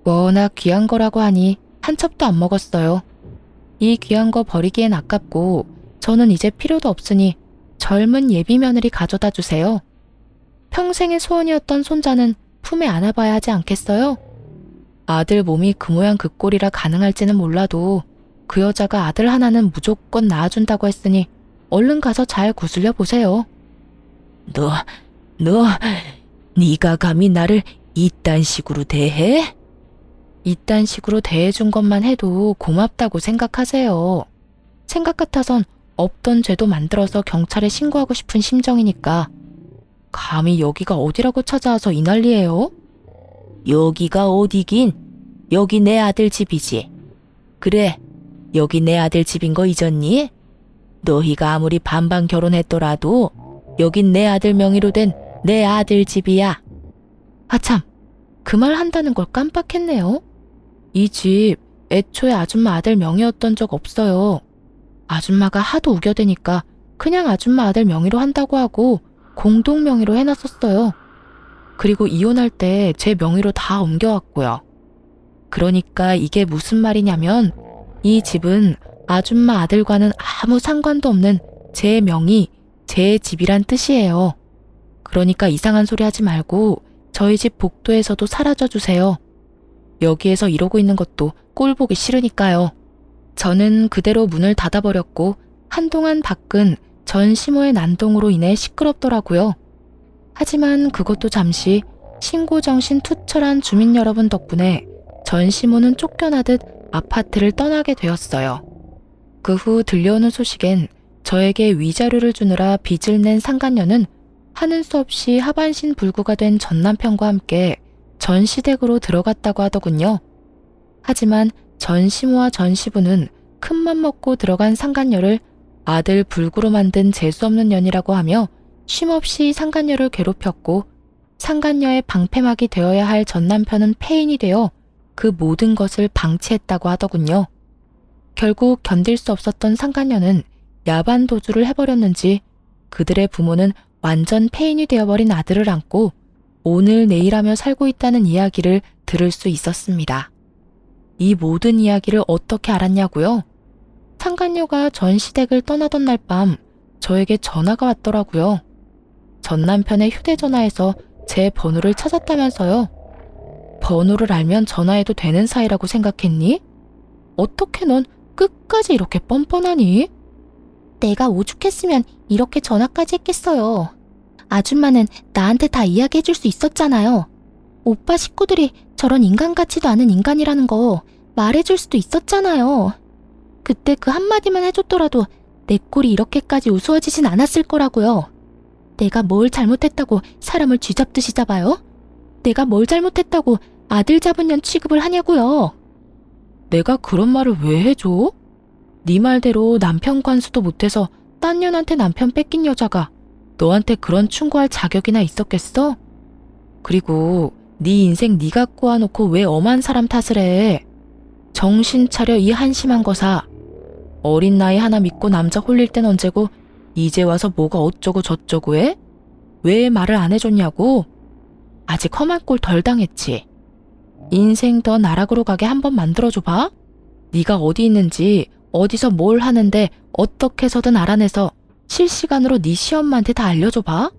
워낙 귀한 거라고 하니 한 첩도 안 먹었어요. 이 귀한 거 버리기엔 아깝고 저는 이제 필요도 없으니 젊은 예비 며느리 가져다 주세요. 평생의 소원이었던 손자는 품에 안아봐야 하지 않겠어요? 아들 몸이 그 모양 그 꼴이라 가능할지는 몰라도 그 여자가 아들 하나는 무조건 낳아준다고 했으니 얼른 가서 잘 구슬려 보세요. 네가 감히 나를 이딴 식으로 대해? 이딴 식으로 대해준 것만 해도 고맙다고 생각하세요. 생각 같아선 없던 죄도 만들어서 경찰에 신고하고 싶은 심정이니까. 감히 여기가 어디라고 찾아와서 이 난리예요? 여기가 어디긴? 여기 내 아들 집이지. 그래, 여기 내 아들 집인 거 잊었니? 너희가 아무리 반반 결혼했더라도 여긴 내 아들 명의로 된 내 아들 집이야. 아참, 그 말 한다는 걸 깜빡했네요. 이 집 애초에 아줌마 아들 명의였던 적 없어요. 아줌마가 하도 우겨대니까 그냥 아줌마 아들 명의로 한다고 하고 공동 명의로 해놨었어요. 그리고 이혼할 때 제 명의로 다 옮겨왔고요. 그러니까 이게 무슨 말이냐면 이 집은 아줌마 아들과는 아무 상관도 없는 제 명의, 제 집이란 뜻이에요. 그러니까 이상한 소리 하지 말고 저희 집 복도에서도 사라져 주세요. 여기에서 이러고 있는 것도 꼴 보기 싫으니까요. 저는 그대로 문을 닫아버렸고 한동안 밖은 전 시모의 난동으로 인해 시끄럽더라고요. 하지만 그것도 잠시 신고정신 투철한 주민 여러분 덕분에 전 시모는 쫓겨나듯 아파트를 떠나게 되었어요. 그 후 들려오는 소식엔 저에게 위자료를 주느라 빚을 낸 상간녀는 하는 수 없이 하반신 불구가 된 전 남편과 함께 전 시댁으로 들어갔다고 하더군요. 하지만 전 시모와 전 시부는 큰맘 먹고 들어간 상간녀를 아들 불구로 만든 재수없는 년이라고 하며 쉼없이 상간녀를 괴롭혔고 상간녀의 방패막이 되어야 할 전 남편은 폐인이 되어 그 모든 것을 방치했다고 하더군요. 결국 견딜 수 없었던 상간녀는 야반 도주를 해버렸는지 그들의 부모는 완전 폐인이 되어버린 아들을 안고 오늘 내일 하며 살고 있다는 이야기를 들을 수 있었습니다. 이 모든 이야기를 어떻게 알았냐고요? 상간녀가 전 시댁을 떠나던 날 밤 저에게 전화가 왔더라고요. 전 남편의 휴대전화에서 제 번호를 찾았다면서요. 번호를 알면 전화해도 되는 사이라고 생각했니? 어떻게 넌 끝까지 이렇게 뻔뻔하니? 내가 오죽했으면 이렇게 전화까지 했겠어요. 아줌마는 나한테 다 이야기해줄 수 있었잖아요. 오빠 식구들이 저런 인간 같지도 않은 인간이라는 거 말해줄 수도 있었잖아요. 그때 그 한마디만 해줬더라도 내 꼴이 이렇게까지 우스워지진 않았을 거라고요. 내가 뭘 잘못했다고 사람을 쥐잡듯이 잡아요? 내가 뭘 잘못했다고 아들 잡은 년 취급을 하냐고요. 내가 그런 말을 왜 해줘? 네 말대로 남편 관수도 못해서 딴 년한테 남편 뺏긴 여자가 너한테 그런 충고할 자격이나 있었겠어? 그리고 네 인생 네가 꼬아놓고 왜 엄한 사람 탓을 해? 정신 차려 이 한심한 거사. 어린 나이 하나 믿고 남자 홀릴 땐 언제고 이제 와서 뭐가 어쩌고 저쩌고 해? 왜 말을 안 해줬냐고? 아직 험한 꼴 덜 당했지. 인생 더 나락으로 가게 한번 만들어줘봐. 네가 어디 있는지 어디서 뭘 하는데 어떻게 해서든 알아내서 실시간으로 네 시엄마한테 다 알려줘봐.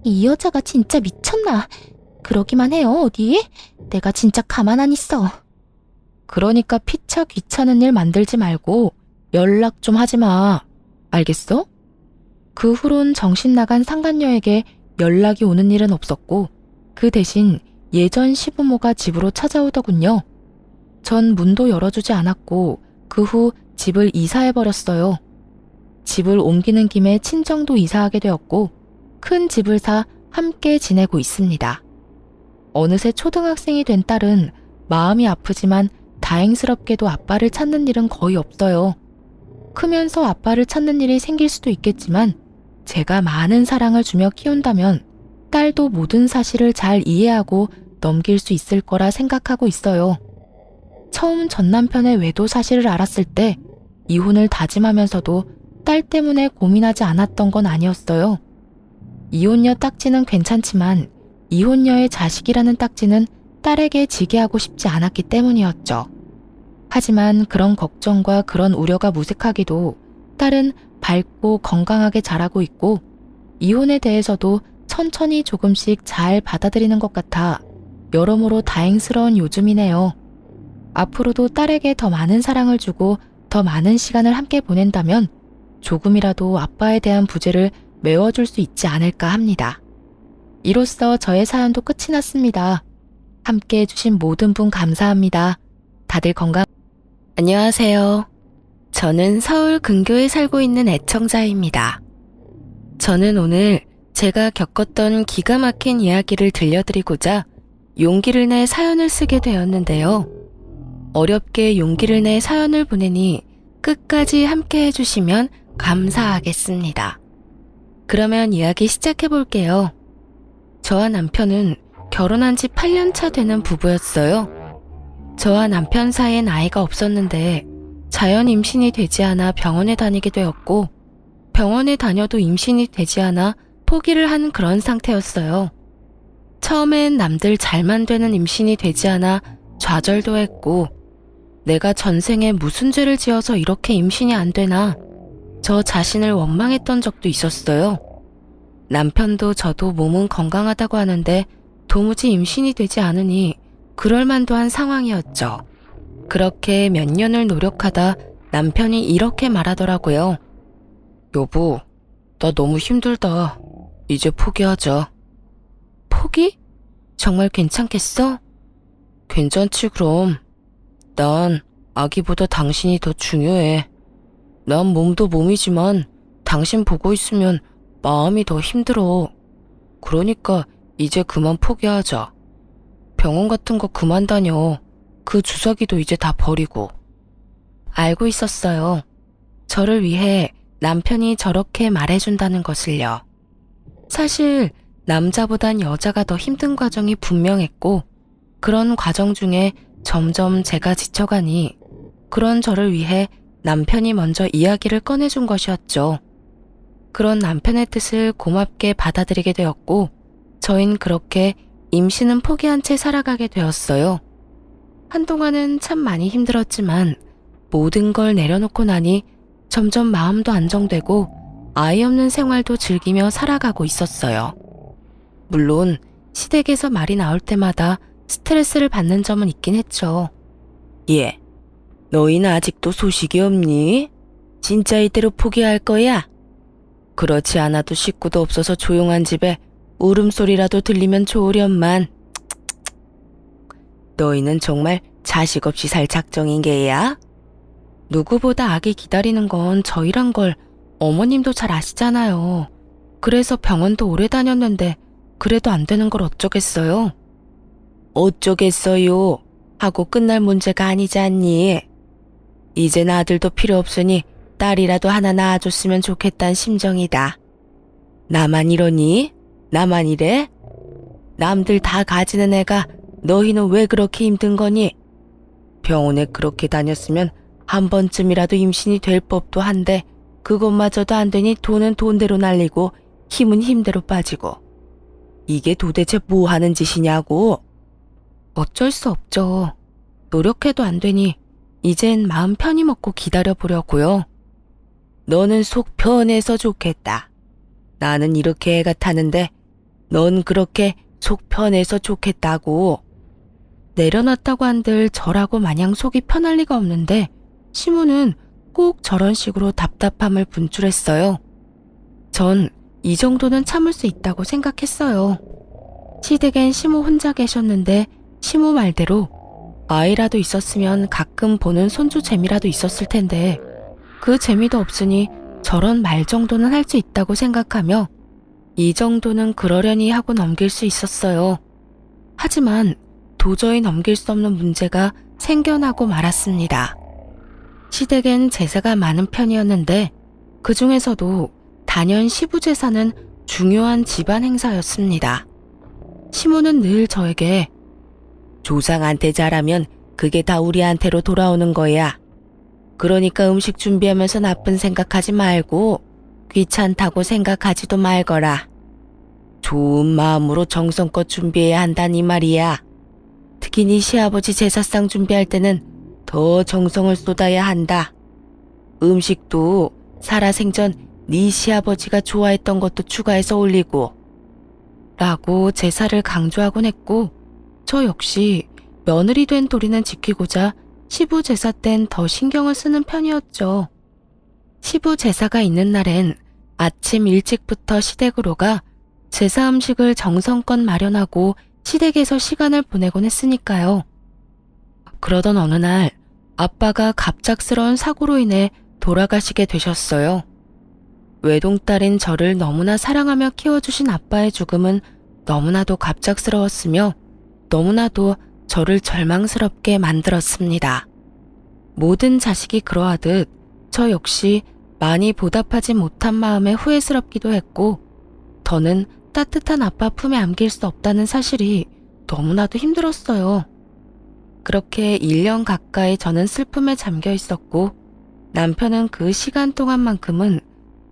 이 여자가 진짜 미쳤나? 그러기만 해요 어디? 내가 진짜 가만 안 있어. 그러니까 피차 귀찮은 일 만들지 말고 연락 좀 하지 마. 알겠어? 그 후론 정신 나간 상간녀에게 연락이 오는 일은 없었고 그 대신 예전 시부모가 집으로 찾아오더군요. 전 문도 열어주지 않았고 그 후 집을 이사해버렸어요. 집을 옮기는 김에 친정도 이사하게 되었고 큰 집을 사 함께 지내고 있습니다. 어느새 초등학생이 된 딸은 마음이 아프지만 다행스럽게도 아빠를 찾는 일은 거의 없어요. 크면서 아빠를 찾는 일이 생길 수도 있겠지만 제가 많은 사랑을 주며 키운다면 딸도 모든 사실을 잘 이해하고 넘길 수 있을 거라 생각하고 있어요. 처음 전 남편의 외도 사실을 알았을 때 이혼을 다짐하면서도 딸 때문에 고민하지 않았던 건 아니었어요. 이혼녀 딱지는 괜찮지만 이혼녀의 자식이라는 딱지는 딸에게 지게 하고 싶지 않았기 때문이었죠. 하지만 그런 걱정과 그런 우려가 무색하기도 딸은 밝고 건강하게 자라고 있고 이혼에 대해서도 천천히 조금씩 잘 받아들이는 것 같아 여러모로 다행스러운 요즘이네요. 앞으로도 딸에게 더 많은 사랑을 주고 더 많은 시간을 함께 보낸다면 조금이라도 아빠에 대한 부재를 메워줄 수 있지 않을까 합니다. 이로써 저의 사연도 끝이 났습니다. 함께 해주신 모든 분 감사합니다. 다들 안녕하세요. 저는 서울 근교에 살고 있는 애청자입니다. 저는 오늘 제가 겪었던 기가 막힌 이야기를 들려드리고자 용기를 내 사연을 쓰게 되었는데요. 어렵게 용기를 내 사연을 보내니 끝까지 함께 해주시면 감사하겠습니다. 그러면 이야기 시작해 볼게요. 저와 남편은 결혼한 지 8년 차 되는 부부였어요. 저와 남편 사이엔 아이가 없었는데 자연 임신이 되지 않아 병원에 다니게 되었고 병원에 다녀도 임신이 되지 않아 포기를 한 그런 상태였어요. 처음엔 남들 잘만 되는 임신이 되지 않아 좌절도 했고 내가 전생에 무슨 죄를 지어서 이렇게 임신이 안 되나 저 자신을 원망했던 적도 있었어요. 남편도 저도 몸은 건강하다고 하는데 도무지 임신이 되지 않으니 그럴만도 한 상황이었죠. 그렇게 몇 년을 노력하다 남편이 이렇게 말하더라고요. 여보, 나 너무 힘들다. 이제 포기하자. 포기? 정말 괜찮겠어? 괜찮지 그럼. 난 아기보다 당신이 더 중요해. 난 몸도 몸이지만 당신 보고 있으면 마음이 더 힘들어. 그러니까 이제 그만 포기하자. 병원 같은 거 그만 다녀. 그 주사기도 이제 다 버리고. 알고 있었어요. 저를 위해 남편이 저렇게 말해준다는 것을요. 사실 남자보단 여자가 더 힘든 과정이 분명했고 그런 과정 중에 점점 제가 지쳐가니 그런 저를 위해 남편이 먼저 이야기를 꺼내준 것이었죠. 그런 남편의 뜻을 고맙게 받아들이게 되었고 저흰 그렇게 임신은 포기한 채 살아가게 되었어요. 한동안은 참 많이 힘들었지만 모든 걸 내려놓고 나니 점점 마음도 안정되고 아이 없는 생활도 즐기며 살아가고 있었어요. 물론 시댁에서 말이 나올 때마다 스트레스를 받는 점은 있긴 했죠. 예, 너희는 아직도 소식이 없니? 진짜 이대로 포기할 거야? 그렇지 않아도 식구도 없어서 조용한 집에 울음소리라도 들리면 좋으련만. 너희는 정말 자식 없이 살 작정인 게야? 누구보다 아기 기다리는 건 저희란 걸 어머님도 잘 아시잖아요. 그래서 병원도 오래 다녔는데 그래도 안 되는 걸 어쩌겠어요? 어쩌겠어요 하고 끝날 문제가 아니지 않니? 이젠 아들도 필요 없으니 딸이라도 하나 낳아줬으면 좋겠단 심정이다. 나만 이러니? 나만 이래? 남들 다 가지는 애가 너희는 왜 그렇게 힘든 거니? 병원에 그렇게 다녔으면 한 번쯤이라도 임신이 될 법도 한데 그것마저도 안 되니 돈은 돈대로 날리고 힘은 힘대로 빠지고. 이게 도대체 뭐 하는 짓이냐고? 어쩔 수 없죠. 노력해도 안 되니 이젠 마음 편히 먹고 기다려보려고요. 너는 속 편해서 좋겠다. 나는 이렇게 애가 타는데 넌 그렇게 속 편해서 좋겠다고. 내려놨다고 한들 저라고 마냥 속이 편할 리가 없는데 시무는 꼭 저런 식으로 답답함을 분출했어요. 전 이 정도는 참을 수 있다고 생각했어요. 시댁엔 시무 혼자 계셨는데 시무 말대로 아이라도 있었으면 가끔 보는 손주 재미라도 있었을 텐데 그 재미도 없으니 저런 말 정도는 할 수 있다고 생각하며 이 정도는 그러려니 하고 넘길 수 있었어요. 하지만 도저히 넘길 수 없는 문제가 생겨나고 말았습니다. 시댁엔 제사가 많은 편이었는데 그 중에서도 단연 시부제사는 중요한 집안 행사였습니다. 시모는 늘 저에게 조상한테 잘하면 그게 다 우리한테로 돌아오는 거야. 그러니까 음식 준비하면서 나쁜 생각하지 말고 귀찮다고 생각하지도 말거라. 좋은 마음으로 정성껏 준비해야 한다니 말이야. 특히 네 시아버지 제사상 준비할 때는 더 정성을 쏟아야 한다. 음식도 살아생전 네 시아버지가 좋아했던 것도 추가해서 올리고 라고 제사를 강조하곤 했고, 저 역시 며느리 된 도리는 지키고자 시부 제사 땐 더 신경을 쓰는 편이었죠. 시부 제사가 있는 날엔 아침 일찍부터 시댁으로 가 제사 음식을 정성껏 마련하고 시댁에서 시간을 보내곤 했으니까요. 그러던 어느 날 아빠가 갑작스러운 사고로 인해 돌아가시게 되셨어요. 외동딸인 저를 너무나 사랑하며 키워주신 아빠의 죽음은 너무나도 갑작스러웠으며 너무나도 저를 절망스럽게 만들었습니다. 모든 자식이 그러하듯 저 역시 많이 보답하지 못한 마음에 후회스럽기도 했고, 더는 따뜻한 아빠 품에 안길 수 없다는 사실이 너무나도 힘들었어요. 그렇게 1년 가까이 저는 슬픔에 잠겨 있었고, 남편은 그 시간 동안만큼은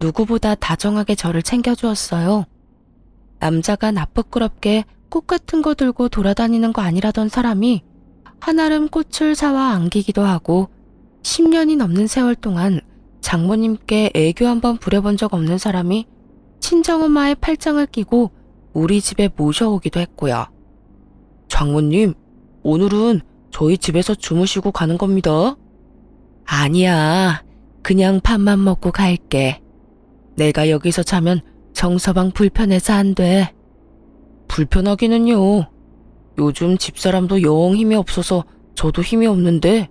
누구보다 다정하게 저를 챙겨주었어요. 남자가 나쁘끄럽게 꽃 같은 거 들고 돌아다니는 거 아니라던 사람이 한아름 꽃을 사와 안기기도 하고, 10년이 넘는 세월 동안 장모님께 애교 한번 부려본 적 없는 사람이 친정엄마의 팔짱을 끼고 우리 집에 모셔오기도 했고요. 장모님, 오늘은 저희 집에서 주무시고 가는 겁니다. 아니야, 그냥 밥만 먹고 갈게. 내가 여기서 자면 정서방 불편해서 안 돼. 불편하기는요. 요즘 집사람도 영 힘이 없어서 저도 힘이 없는데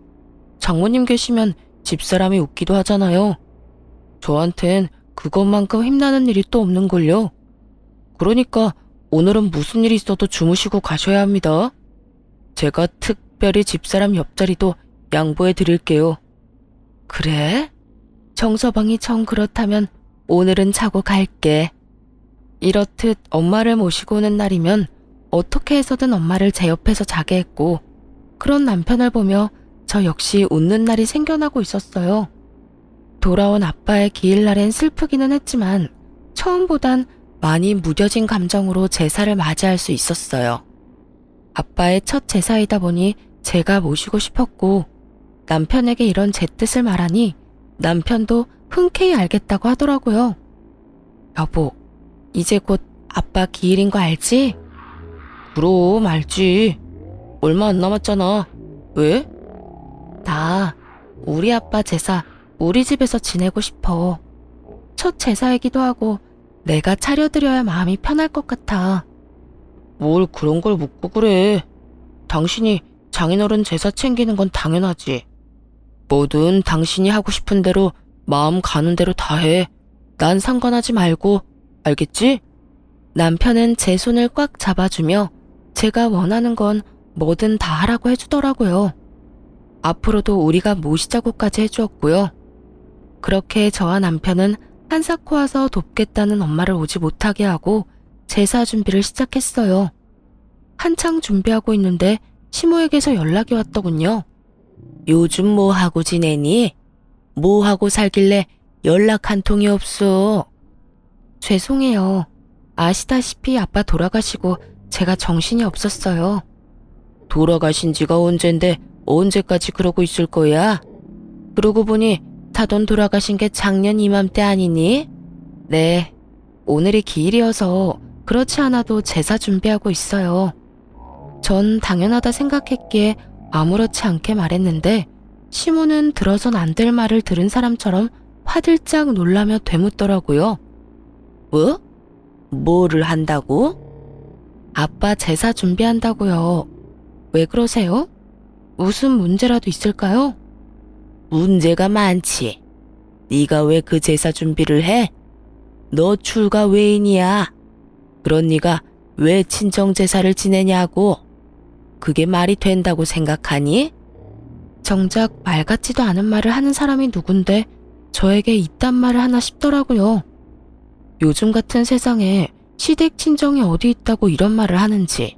장모님 계시면 집사람이 웃기도 하잖아요. 저한텐 그것만큼 힘나는 일이 또 없는걸요. 그러니까 오늘은 무슨 일이 있어도 주무시고 가셔야 합니다. 제가 특별히 집사람 옆자리도 양보해 드릴게요. 그래? 정서방이 정 그렇다면 오늘은 자고 갈게. 이렇듯 엄마를 모시고 오는 날이면 어떻게 해서든 엄마를 제 옆에서 자게 했고, 그런 남편을 보며 저 역시 웃는 날이 생겨나고 있었어요. 돌아온 아빠의 기일날엔 슬프기는 했지만 처음보단 많이 무뎌진 감정으로 제사를 맞이할 수 있었어요. 아빠의 첫 제사이다 보니 제가 모시고 싶었고, 남편에게 이런 제 뜻을 말하니 남편도 흔쾌히 알겠다고 하더라고요. 여보, 이제 곧 아빠 기일인 거 알지? 그럼 알지. 얼마 안 남았잖아. 왜? 나 우리 아빠 제사 우리 집에서 지내고 싶어. 첫 제사이기도 하고 내가 차려드려야 마음이 편할 것 같아. 뭘 그런 걸 묻고 그래. 당신이 장인어른 제사 챙기는 건 당연하지. 뭐든 당신이 하고 싶은 대로 마음 가는 대로 다 해. 난 상관하지 말고, 알겠지? 남편은 제 손을 꽉 잡아주며 제가 원하는 건 뭐든 다 하라고 해주더라고요. 앞으로도 우리가 모시자고까지 해주었고요. 그렇게 저와 남편은 한사코 와서 돕겠다는 엄마를 오지 못하게 하고 제사 준비를 시작했어요. 한창 준비하고 있는데 시모에게서 연락이 왔더군요. 요즘 뭐 하고 지내니? 뭐 하고 살길래 연락 한 통이 없어? 죄송해요. 아시다시피 아빠 돌아가시고 제가 정신이 없었어요. 돌아가신 지가 언젠데 언제까지 그러고 있을 거야? 그러고 보니 타돈 돌아가신 게 작년 이맘때 아니니? 네, 오늘이 기일이어서 그렇지 않아도 제사 준비하고 있어요. 전 당연하다 생각했기에 아무렇지 않게 말했는데 시모는 들어선 안 될 말을 들은 사람처럼 화들짝 놀라며 되묻더라고요. 뭐? 뭐를 한다고? 아빠 제사 준비한다고요. 왜 그러세요? 무슨 문제라도 있을까요? 문제가 많지. 네가 왜 그 제사 준비를 해? 너 출가 외인이야. 그런 네가 왜 친정 제사를 지내냐고. 그게 말이 된다고 생각하니? 정작 말 같지도 않은 말을 하는 사람이 누군데 저에게 이딴 말을 하나 싶더라고요. 요즘 같은 세상에 시댁 친정이 어디 있다고 이런 말을 하는지.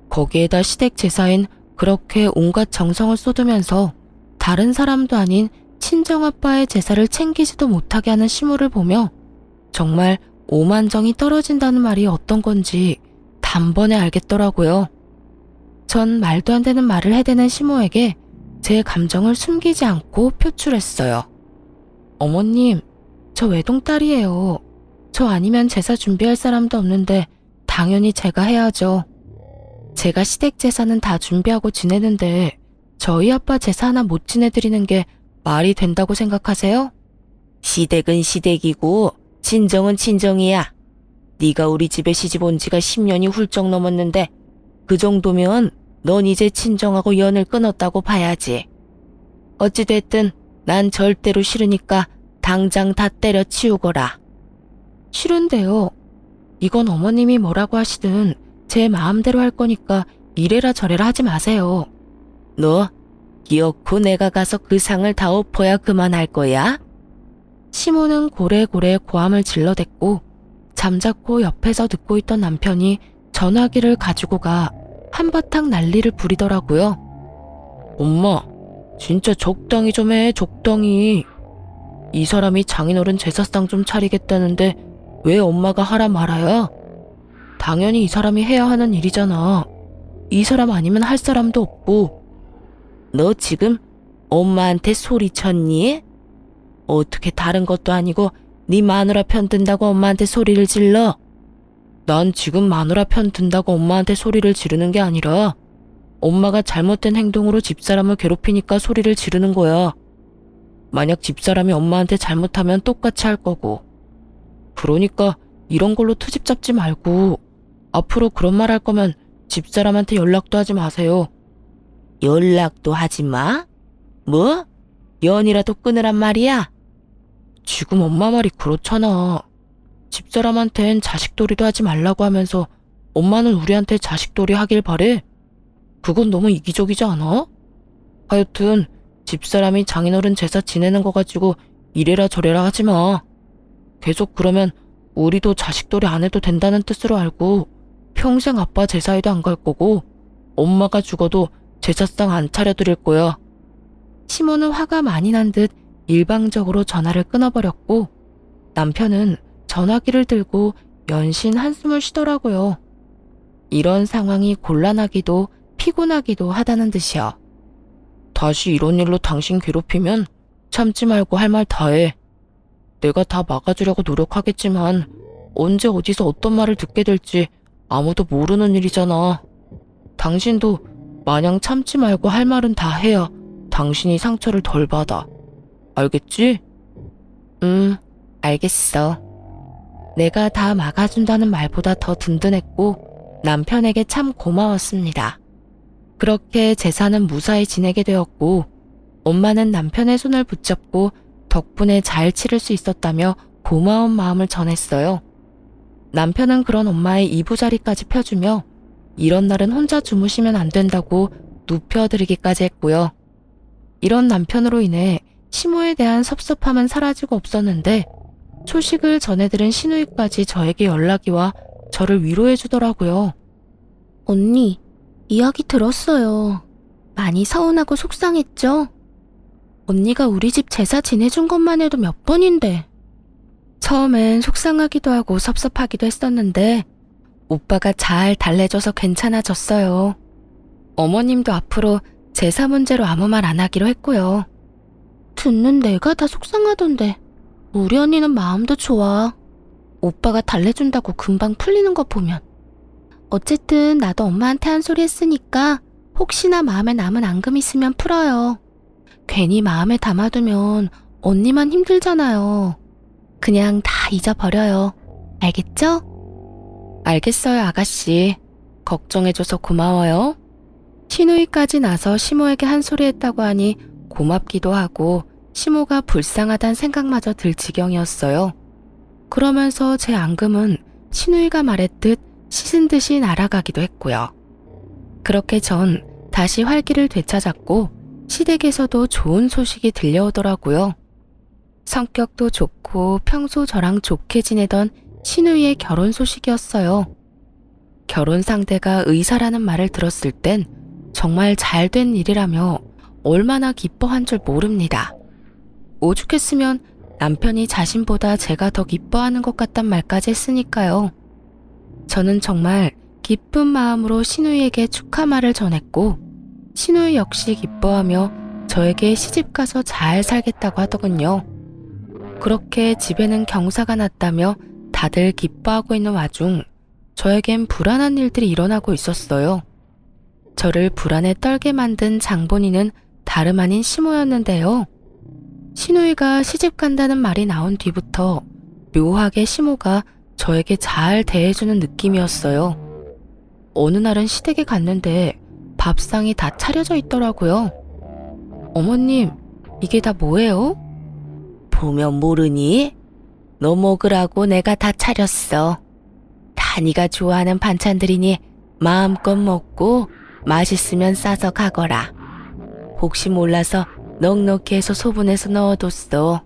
거기에다 시댁 제사엔 그렇게 온갖 정성을 쏟으면서 다른 사람도 아닌 친정아빠의 제사를 챙기지도 못하게 하는 시모를 보며 정말 오만정이 떨어진다는 말이 어떤 건지 단번에 알겠더라고요. 전 말도 안 되는 말을 해대는 시모에게 제 감정을 숨기지 않고 표출했어요. 어머님, 저 외동딸이에요. 저 아니면 제사 준비할 사람도 없는데 당연히 제가 해야죠. 제가 시댁 제사는 다 준비하고 지내는데 저희 아빠 제사 하나 못 지내드리는 게 말이 된다고 생각하세요? 시댁은 시댁이고 친정은 친정이야. 네가 우리 집에 시집 온 지가 10년이 훌쩍 넘었는데 그 정도면 넌 이제 친정하고 연을 끊었다고 봐야지. 어찌됐든 난 절대로 싫으니까 당장 다 때려치우거라. 싫은데요. 이건 어머님이 뭐라고 하시든 제 마음대로 할 거니까 이래라 저래라 하지 마세요. 너 기어코 내가 가서 그 상을 다 엎어야 그만할 거야? 시모는 고래고래 고함을 질러댔고 잠자코 옆에서 듣고 있던 남편이 전화기를 가지고 가 한바탕 난리를 부리더라고요. 엄마, 진짜 적당히 좀 해, 적당히. 이 사람이 장인어른 제사상 좀 차리겠다는데 왜 엄마가 하라 말아야? 당연히 이 사람이 해야 하는 일이잖아. 이 사람 아니면 할 사람도 없고. 너 지금 엄마한테 소리쳤니? 어떻게 다른 것도 아니고 네 마누라 편 든다고 엄마한테 소리를 질러? 난 지금 마누라 편 든다고 엄마한테 소리를 지르는 게 아니라 엄마가 잘못된 행동으로 집사람을 괴롭히니까 소리를 지르는 거야. 만약 집사람이 엄마한테 잘못하면 똑같이 할 거고. 그러니까 이런 걸로 트집 잡지 말고 앞으로 그런 말 할 거면 집사람한테 연락도 하지 마세요. 연락도 하지 마? 뭐? 연이라도 끊으란 말이야? 지금 엄마 말이 그렇잖아. 집사람한텐 자식돌이도 하지 말라고 하면서 엄마는 우리한테 자식돌이 하길 바래? 그건 너무 이기적이지 않아? 하여튼 집사람이 장인어른 제사 지내는 거 가지고 이래라 저래라 하지 마. 계속 그러면 우리도 자식돌이 안 해도 된다는 뜻으로 알고 평생 아빠 제사에도 안 갈 거고 엄마가 죽어도 제사상 안 차려드릴 거야. 시모는 화가 많이 난 듯 일방적으로 전화를 끊어버렸고 남편은 전화기를 들고 연신 한숨을 쉬더라고요. 이런 상황이 곤란하기도 피곤하기도 하다는 듯이요. 다시 이런 일로 당신 괴롭히면 참지 말고 할 말 다 해. 내가 다 막아주려고 노력하겠지만 언제 어디서 어떤 말을 듣게 될지 아무도 모르는 일이잖아. 당신도 마냥 참지 말고 할 말은 다 해야 당신이 상처를 덜 받아. 알겠지? 알겠어. 내가 다 막아준다는 말보다 더 든든했고 남편에게 참 고마웠습니다. 그렇게 제사는 무사히 지내게 되었고 엄마는 남편의 손을 붙잡고 덕분에 잘 치를 수 있었다며 고마운 마음을 전했어요. 남편은 그런 엄마의 이부자리까지 펴주며 이런 날은 혼자 주무시면 안 된다고 눕혀드리기까지 했고요. 이런 남편으로 인해 시모에 대한 섭섭함은 사라지고 없었는데 소식을 전해들은 시누이까지 저에게 연락이 와 저를 위로해 주더라고요. 언니, 이야기 들었어요. 많이 서운하고 속상했죠? 언니가 우리 집 제사 지내준 것만 해도 몇 번인데. 처음엔 속상하기도 하고 섭섭하기도 했었는데 오빠가 잘 달래줘서 괜찮아졌어요. 어머님도 앞으로 제사 문제로 아무 말 안 하기로 했고요. 듣는 내가 다 속상하던데 우리 언니는 마음도 좋아. 오빠가 달래준다고 금방 풀리는 거 보면. 어쨌든 나도 엄마한테 한 소리 했으니까 혹시나 마음에 남은 앙금 있으면 풀어요. 괜히 마음에 담아두면 언니만 힘들잖아요. 그냥 다 잊어버려요. 알겠죠? 알겠어요, 아가씨. 걱정해줘서 고마워요. 시누이까지 나서 시모에게 한 소리 했다고 하니 고맙기도 하고 시모가 불쌍하단 생각마저 들 지경이었어요. 그러면서 제 앙금은 시누이가 말했듯 씻은 듯이 날아가기도 했고요. 그렇게 전 다시 활기를 되찾았고 시댁에서도 좋은 소식이 들려오더라고요. 성격도 좋고 평소 저랑 좋게 지내던 시누이의 결혼 소식이었어요. 결혼 상대가 의사라는 말을 들었을 땐 정말 잘된 일이라며 얼마나 기뻐한 줄 모릅니다. 오죽했으면 남편이 자신보다 제가 더 기뻐하는 것 같단 말까지 했으니까요. 저는 정말 기쁜 마음으로 시누이에게 축하 말을 전했고 시누이 역시 기뻐하며 저에게 시집가서 잘 살겠다고 하더군요. 그렇게 집에는 경사가 났다며 다들 기뻐하고 있는 와중 저에겐 불안한 일들이 일어나고 있었어요. 저를 불안에 떨게 만든 장본인은 다름 아닌 시모였는데요. 시누이가 시집 간다는 말이 나온 뒤부터 묘하게 시모가 저에게 잘 대해주는 느낌이었어요. 어느 날은 시댁에 갔는데 밥상이 다 차려져 있더라고요. 어머님, 이게 다 뭐예요? 보면 모르니? 너 먹으라고 내가 다 차렸어. 다 네가 좋아하는 반찬들이니 마음껏 먹고 맛있으면 싸서 가거라. 혹시 몰라서 넉넉히 해서 소분해서 넣어뒀어.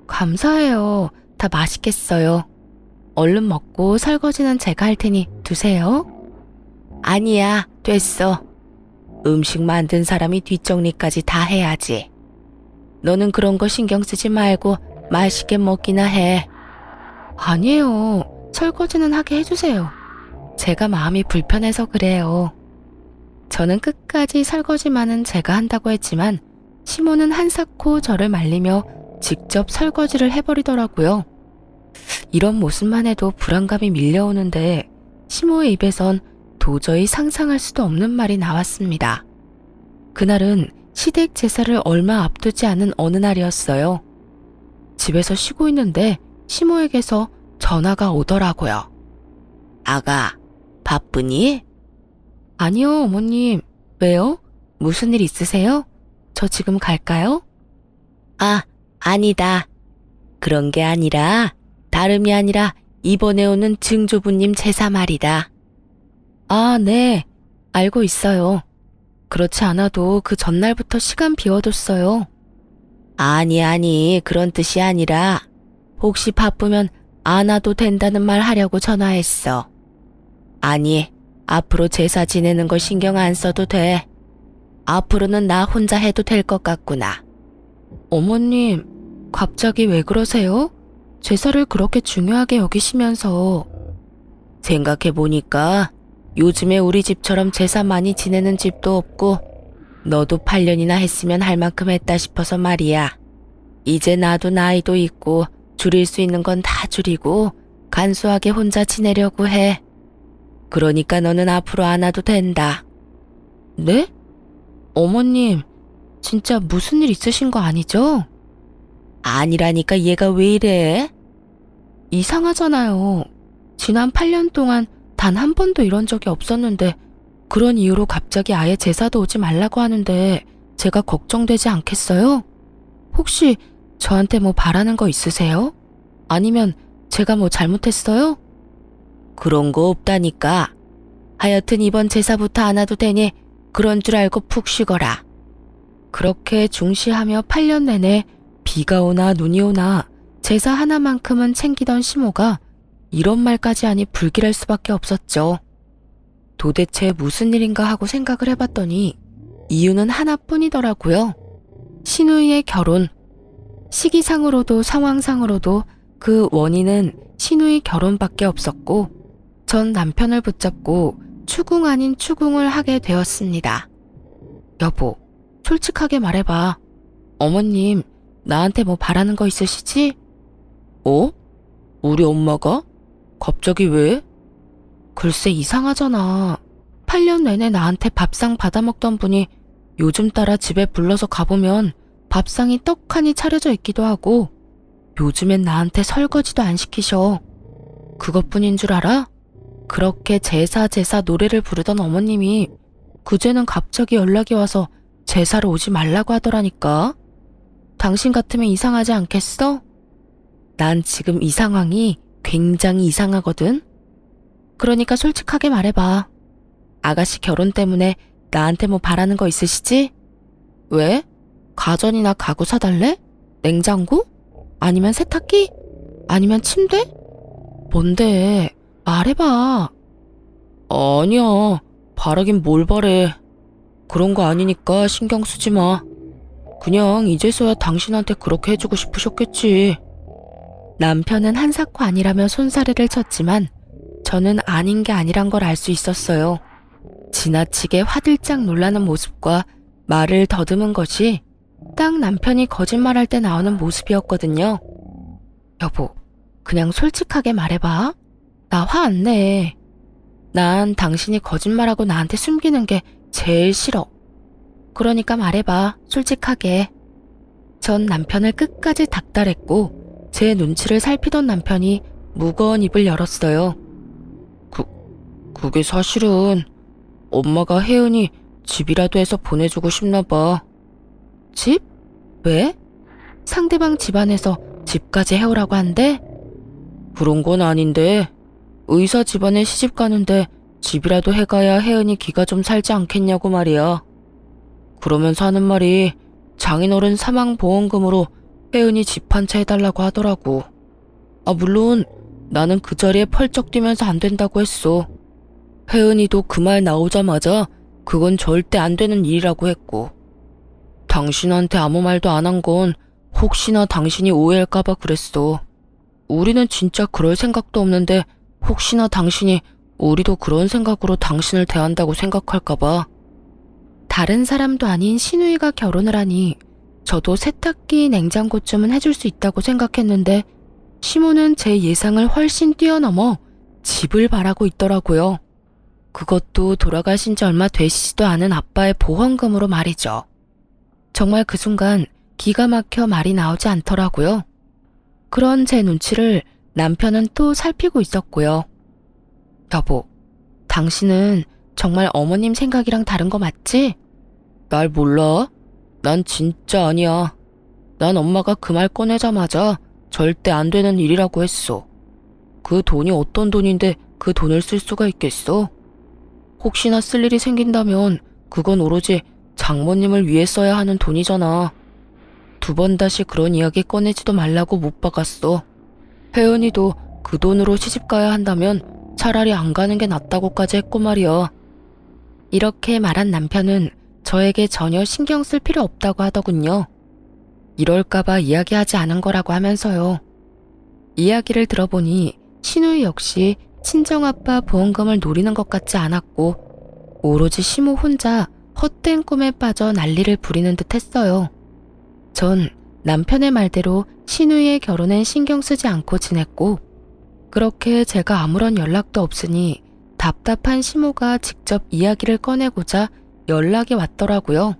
감사해요. 다 맛있겠어요. 얼른 먹고 설거지는 제가 할 테니 두세요. 아니야, 됐어. 음식 만든 사람이 뒷정리까지 다 해야지. 너는 그런 거 신경 쓰지 말고 맛있게 먹기나 해. 아니에요. 설거지는 하게 해주세요. 제가 마음이 불편해서 그래요. 저는 끝까지 설거지만은 제가 한다고 했지만 시모는 한사코 저를 말리며 직접 설거지를 해버리더라고요. 이런 모습만 해도 불안감이 밀려오는데 시모의 입에선 도저히 상상할 수도 없는 말이 나왔습니다. 그날은 시댁 제사를 얼마 앞두지 않은 어느 날이었어요. 집에서 쉬고 있는데 시모에게서 전화가 오더라고요. 아가, 바쁘니? 아니요, 어머님. 왜요? 무슨 일 있으세요? 저 지금 갈까요? 아, 아니다. 그런 게 아니라 다름이 아니라 이번에 오는 증조부님 제사 말이다. 아, 네. 알고 있어요. 그렇지 않아도 그 전날부터 시간 비워뒀어요. 아니, 그런 뜻이 아니라 혹시 바쁘면 안 와도 된다는 말 하려고 전화했어. 아니, 앞으로 제사 지내는 거 신경 안 써도 돼. 앞으로는 나 혼자 해도 될 것 같구나. 어머님, 갑자기 왜 그러세요? 제사를 그렇게 중요하게 여기시면서. 생각해보니까 요즘에 우리 집처럼 제사 많이 지내는 집도 없고 너도 8년이나 했으면 할 만큼 했다 싶어서 말이야. 이제 나도 나이도 있고 줄일 수 있는 건 다 줄이고 간소하게 혼자 지내려고 해. 그러니까 너는 앞으로 안 와도 된다. 네? 어머님, 진짜 무슨 일 있으신 거 아니죠? 아니라니까 얘가 왜 이래? 이상하잖아요. 지난 8년 동안 단 한 번도 이런 적이 없었는데 그런 이유로 갑자기 아예 제사도 오지 말라고 하는데 제가 걱정되지 않겠어요? 혹시 저한테 뭐 바라는 거 있으세요? 아니면 제가 뭐 잘못했어요? 그런 거 없다니까. 하여튼 이번 제사부터 안 와도 되니 그런 줄 알고 푹 쉬거라. 그렇게 중시하며 8년 내내 비가 오나 눈이 오나 제사 하나만큼은 챙기던 시모가 이런 말까지 하니 불길할 수밖에 없었죠. 도대체 무슨 일인가 하고 생각을 해봤더니 이유는 하나뿐이더라고요. 시누이의 결혼. 시기상으로도 상황상으로도 그 원인은 시누이 결혼밖에 없었고 전 남편을 붙잡고 추궁 아닌 추궁을 하게 되었습니다. 여보, 솔직하게 말해봐. 어머님, 나한테 뭐 바라는 거 있으시지? 어? 우리 엄마가? 갑자기 왜? 글쎄 이상하잖아. 8년 내내 나한테 밥상 받아먹던 분이 요즘 따라 집에 불러서 가보면 밥상이 떡하니 차려져 있기도 하고 요즘엔 나한테 설거지도 안 시키셔. 그것뿐인 줄 알아? 그렇게 제사 노래를 부르던 어머님이 그제는 갑자기 연락이 와서 제사로 오지 말라고 하더라니까. 당신 같으면 이상하지 않겠어? 난 지금 이 상황이 굉장히 이상하거든. 그러니까 솔직하게 말해봐. 아가씨 결혼 때문에 나한테 뭐 바라는 거 있으시지? 왜? 가전이나 가구 사달래? 냉장고? 아니면 세탁기? 아니면 침대? 뭔데? 말해봐. 아니야. 바라긴 뭘 바래. 그런 거 아니니까 신경 쓰지 마. 그냥 이제서야 당신한테 그렇게 해주고 싶으셨겠지. 남편은 한사코 아니라며 손사래를 쳤지만 저는 아닌 게 아니란 걸 알 수 있었어요. 지나치게 화들짝 놀라는 모습과 말을 더듬은 것이 딱 남편이 거짓말할 때 나오는 모습이었거든요. 여보, 그냥 솔직하게 말해봐. 나 화 안 내. 난 당신이 거짓말하고 나한테 숨기는 게 제일 싫어. 그러니까 말해봐, 솔직하게. 전 남편을 끝까지 닥달했고 제 눈치를 살피던 남편이 무거운 입을 열었어요. 그게 사실은 엄마가 혜은이 집이라도 해서 보내주고 싶나 봐. 집? 왜? 상대방 집안에서 집까지 해오라고 한대? 그런 건 아닌데 의사 집안에 시집 가는데 집이라도 해가야 혜은이 기가 좀 살지 않겠냐고 말이야. 그러면서 하는 말이 장인어른 사망보험금으로 혜은이 집 한 채 해달라고 하더라고. 물론 나는 그 자리에 펄쩍 뛰면서 안 된다고 했어. 혜은이도 그 말 나오자마자 그건 절대 안 되는 일이라고 했고, 당신한테 아무 말도 안 한 건 혹시나 당신이 오해할까봐 그랬어. 우리는 진짜 그럴 생각도 없는데 혹시나 당신이 우리도 그런 생각으로 당신을 대한다고 생각할까봐. 다른 사람도 아닌 신우이가 결혼을 하니 저도 세탁기, 냉장고쯤은 해줄 수 있다고 생각했는데 시모는 제 예상을 훨씬 뛰어넘어 집을 바라고 있더라고요. 그것도 돌아가신 지 얼마 되시지도 않은 아빠의 보험금으로 말이죠. 정말 그 순간 기가 막혀 말이 나오지 않더라고요. 그런 제 눈치를 남편은 또 살피고 있었고요. 여보, 당신은 정말 어머님 생각이랑 다른 거 맞지? 날 몰라? 난 진짜 아니야. 난 엄마가 그 말 꺼내자마자 절대 안 되는 일이라고 했어. 그 돈이 어떤 돈인데 그 돈을 쓸 수가 있겠어? 혹시나 쓸 일이 생긴다면 그건 오로지 장모님을 위해 써야 하는 돈이잖아. 두 번 다시 그런 이야기 꺼내지도 말라고 못 박았어. 혜은이도 그 돈으로 시집가야 한다면 차라리 안 가는 게 낫다고까지 했고 말이야. 이렇게 말한 남편은 저에게 전혀 신경 쓸 필요 없다고 하더군요. 이럴까봐 이야기하지 않은 거라고 하면서요. 이야기를 들어보니 신우이 역시 친정아빠 보험금을 노리는 것 같지 않았고 오로지 시모 혼자 헛된 꿈에 빠져 난리를 부리는 듯 했어요. 전 남편의 말대로 신우이의 결혼엔 신경 쓰지 않고 지냈고 그렇게 제가 아무런 연락도 없으니 답답한 시모가 직접 이야기를 꺼내고자 연락이 왔더라고요.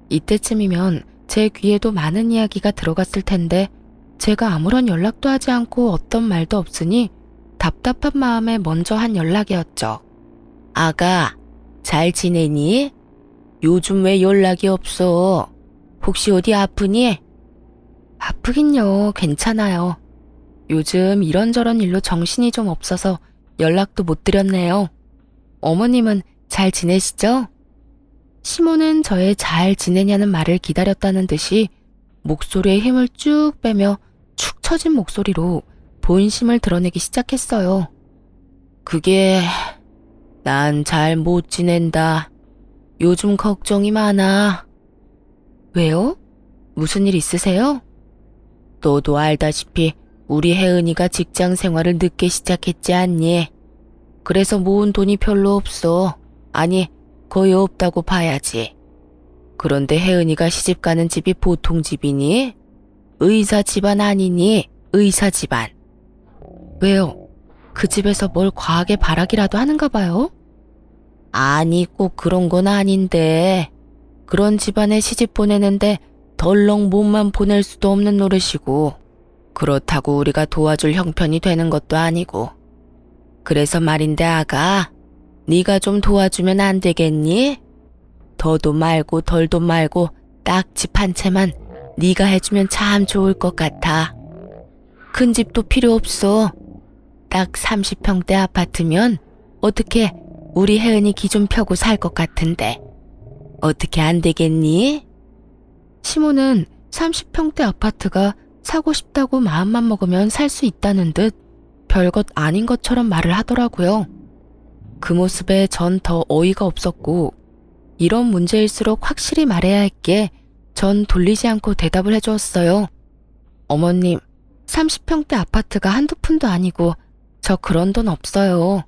이때쯤이면 제 귀에도 많은 이야기가 들어갔을 텐데 제가 아무런 연락도 하지 않고 어떤 말도 없으니 답답한 마음에 먼저 한 연락이었죠. 아가, 잘 지내니? 요즘 왜 연락이 없어? 혹시 어디 아프니? 아프긴요, 괜찮아요. 요즘 이런저런 일로 정신이 좀 없어서 연락도 못 드렸네요. 어머님은 잘 지내시죠? 시모는 저의 잘 지내냐는 말을 기다렸다는 듯이 목소리에 힘을 쭉 빼며 축 처진 목소리로 본심을 드러내기 시작했어요. 그게 난 잘 못 지낸다. 요즘 걱정이 많아. 왜요? 무슨 일 있으세요? 너도 알다시피 우리 혜은이가 직장 생활을 늦게 시작했지 않니? 그래서 모은 돈이 별로 없어. 아니, 거의 없다고 봐야지. 그런데 혜은이가 시집가는 집이 보통 집이니? 의사 집안 아니니? 의사 집안. 왜요? 그 집에서 뭘 과하게 바라기라도 하는가 봐요? 아니, 꼭 그런 건 아닌데. 그런 집안에 시집 보내는데 덜렁 몸만 보낼 수도 없는 노릇이고 그렇다고 우리가 도와줄 형편이 되는 것도 아니고. 그래서 말인데 아가, 네가 좀 도와주면 안 되겠니? 더도 말고 덜도 말고 딱 집 한 채만 네가 해주면 참 좋을 것 같아. 큰 집도 필요 없어. 딱 30평대 아파트면 어떻게 우리 혜은이 기 좀 펴고 살 것 같은데 어떻게 안 되겠니? 시모는 30평대 아파트가 사고 싶다고 마음만 먹으면 살 수 있다는 듯 별것 아닌 것처럼 말을 하더라고요. 그 모습에 전 더 어이가 없었고 이런 문제일수록 확실히 말해야 할게 전 돌리지 않고 대답을 해주었어요. 어머님, 30평대 아파트가 한두 푼도 아니고 저 그런 돈 없어요.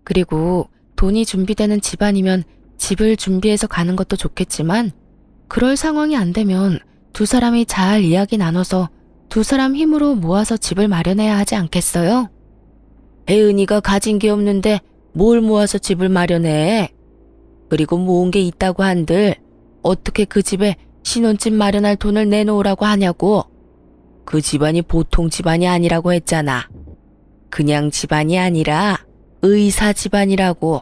그리고 돈이 준비되는 집안이면 집을 준비해서 가는 것도 좋겠지만 그럴 상황이 안 되면 두 사람이 잘 이야기 나눠서 두 사람 힘으로 모아서 집을 마련해야 하지 않겠어요? 혜은이가 가진 게 없는데 뭘 모아서 집을 마련해? 그리고 모은 게 있다고 한들 어떻게 그 집에 신혼집 마련할 돈을 내놓으라고 하냐고. 그 집안이 보통 집안이 아니라고 했잖아. 그냥 집안이 아니라 의사 집안이라고.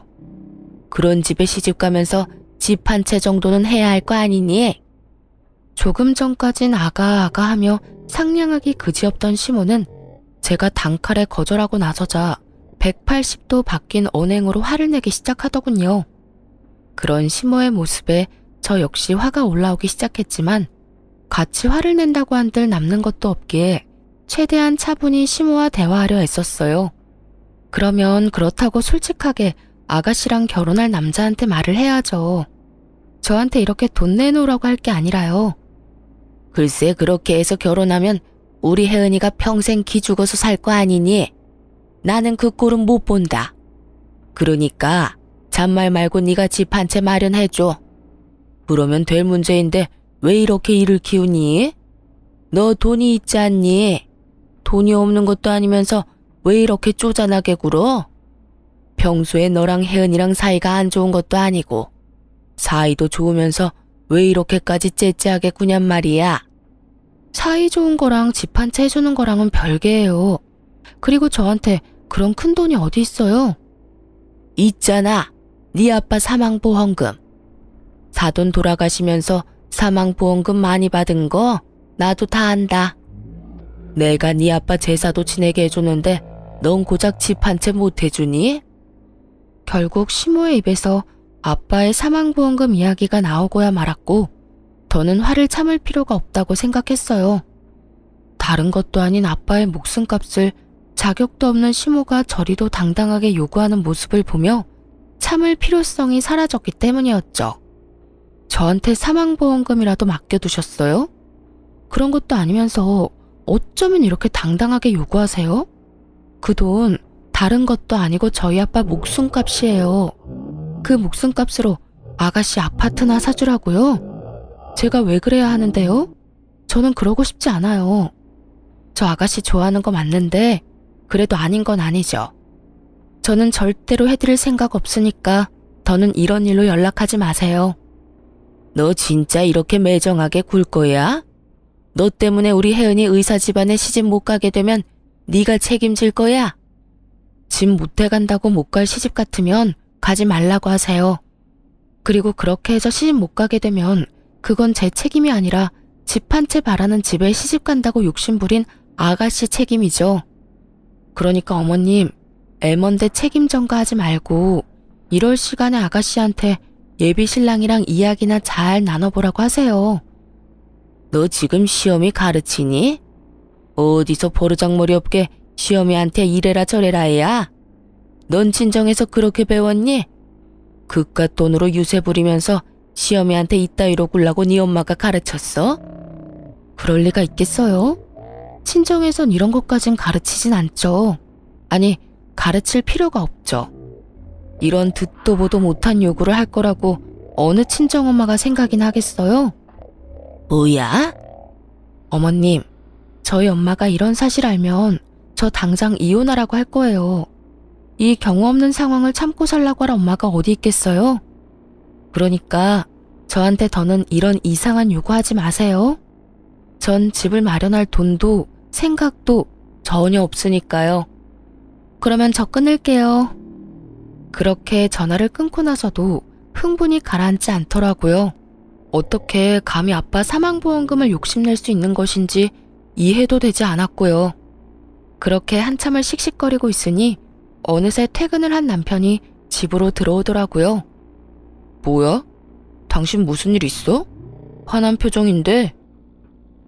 그런 집에 시집 가면서 집 한 채 정도는 해야 할 거 아니니? 조금 전까진 아가 하며 상냥하기 그지없던 시모는 제가 단칼에 거절하고 나서자 180도 바뀐 언행으로 화를 내기 시작하더군요. 그런 시모의 모습에 저 역시 화가 올라오기 시작했지만 같이 화를 낸다고 한들 남는 것도 없기에 최대한 차분히 시모와 대화하려 애썼어요. 그러면 그렇다고 솔직하게 아가씨랑 결혼할 남자한테 말을 해야죠. 저한테 이렇게 돈 내놓으라고 할 게 아니라요. 글쎄 그렇게 해서 결혼하면 우리 혜은이가 평생 기죽어서 살 거 아니니? 나는 그 꼴은 못 본다. 그러니까 잔말 말고 네가 집 한 채 마련해줘. 그러면 될 문제인데 왜 이렇게 일을 키우니? 너 돈이 있지 않니? 돈이 없는 것도 아니면서 왜 이렇게 쪼잔하게 굴어? 평소에 너랑 혜은이랑 사이가 안 좋은 것도 아니고 사이도 좋으면서 왜 이렇게까지 째째하게 구냔 말이야. 사이 좋은 거랑 집 한 채 해주는 거랑은 별개예요. 그리고 저한테 그런 큰 돈이 어디 있어요? 있잖아. 네 아빠 사망보험금. 사돈 돌아가시면서 사망보험금 많이 받은 거 나도 다 안다. 내가 네 아빠 제사도 지내게 해주는데 넌 고작 집 한 채 못 해주니? 결국 시모의 입에서 아빠의 사망보험금 이야기가 나오고야 말았고 저는 화를 참을 필요가 없다고 생각했어요. 다른 것도 아닌 아빠의 목숨값을 자격도 없는 시모가 저리도 당당하게 요구하는 모습을 보며 참을 필요성이 사라졌기 때문이었죠. 저한테 사망보험금이라도 맡겨두셨어요? 그런 것도 아니면서 어쩌면 이렇게 당당하게 요구하세요? 그 돈 다른 것도 아니고 저희 아빠 목숨값이에요. 그 목숨값으로 아가씨 아파트나 사주라고요? 제가 왜 그래야 하는데요? 저는 그러고 싶지 않아요. 저 아가씨 좋아하는 거 맞는데 그래도 아닌 건 아니죠. 저는 절대로 해드릴 생각 없으니까 더는 이런 일로 연락하지 마세요. 너 진짜 이렇게 매정하게 굴 거야? 너 때문에 우리 혜은이 의사 집안에 시집 못 가게 되면 네가 책임질 거야? 집 못해 간다고 못 갈 시집 같으면 가지 말라고 하세요. 그리고 그렇게 해서 시집 못 가게 되면 그건 제 책임이 아니라 집 한 채 바라는 집에 시집 간다고 욕심부린 아가씨 책임이죠. 그러니까 어머님, 애먼데 책임 전가하지 말고 이럴 시간에 아가씨한테 예비 신랑이랑 이야기나 잘 나눠보라고 하세요. 너 지금 시험이 가르치니? 어디서 버르장머리 없게 시어미한테 이래라 저래라 해야? 넌 친정에서 그렇게 배웠니? 그깟 돈으로 유세 부리면서 시어미한테 이따위로 굴라고 네 엄마가 가르쳤어? 그럴 리가 있겠어요? 친정에선 이런 것까진 가르치진 않죠. 아니, 가르칠 필요가 없죠. 이런 듣도 보도 못한 요구를 할 거라고 어느 친정엄마가 생각이나 하겠어요? 뭐야? 어머님, 저희 엄마가 이런 사실 알면 저 당장 이혼하라고 할 거예요. 이 경우 없는 상황을 참고 살라고 할 엄마가 어디 있겠어요? 그러니까 저한테 더는 이런 이상한 요구하지 마세요. 전 집을 마련할 돈도 생각도 전혀 없으니까요. 그러면 저 끊을게요. 그렇게 전화를 끊고 나서도 흥분이 가라앉지 않더라고요. 어떻게 감히 아빠 사망보험금을 욕심낼 수 있는 것인지 이해도 되지 않았고요. 그렇게 한참을 씩씩거리고 있으니 어느새 퇴근을 한 남편이 집으로 들어오더라고요. 뭐야? 당신 무슨 일 있어? 화난 표정인데.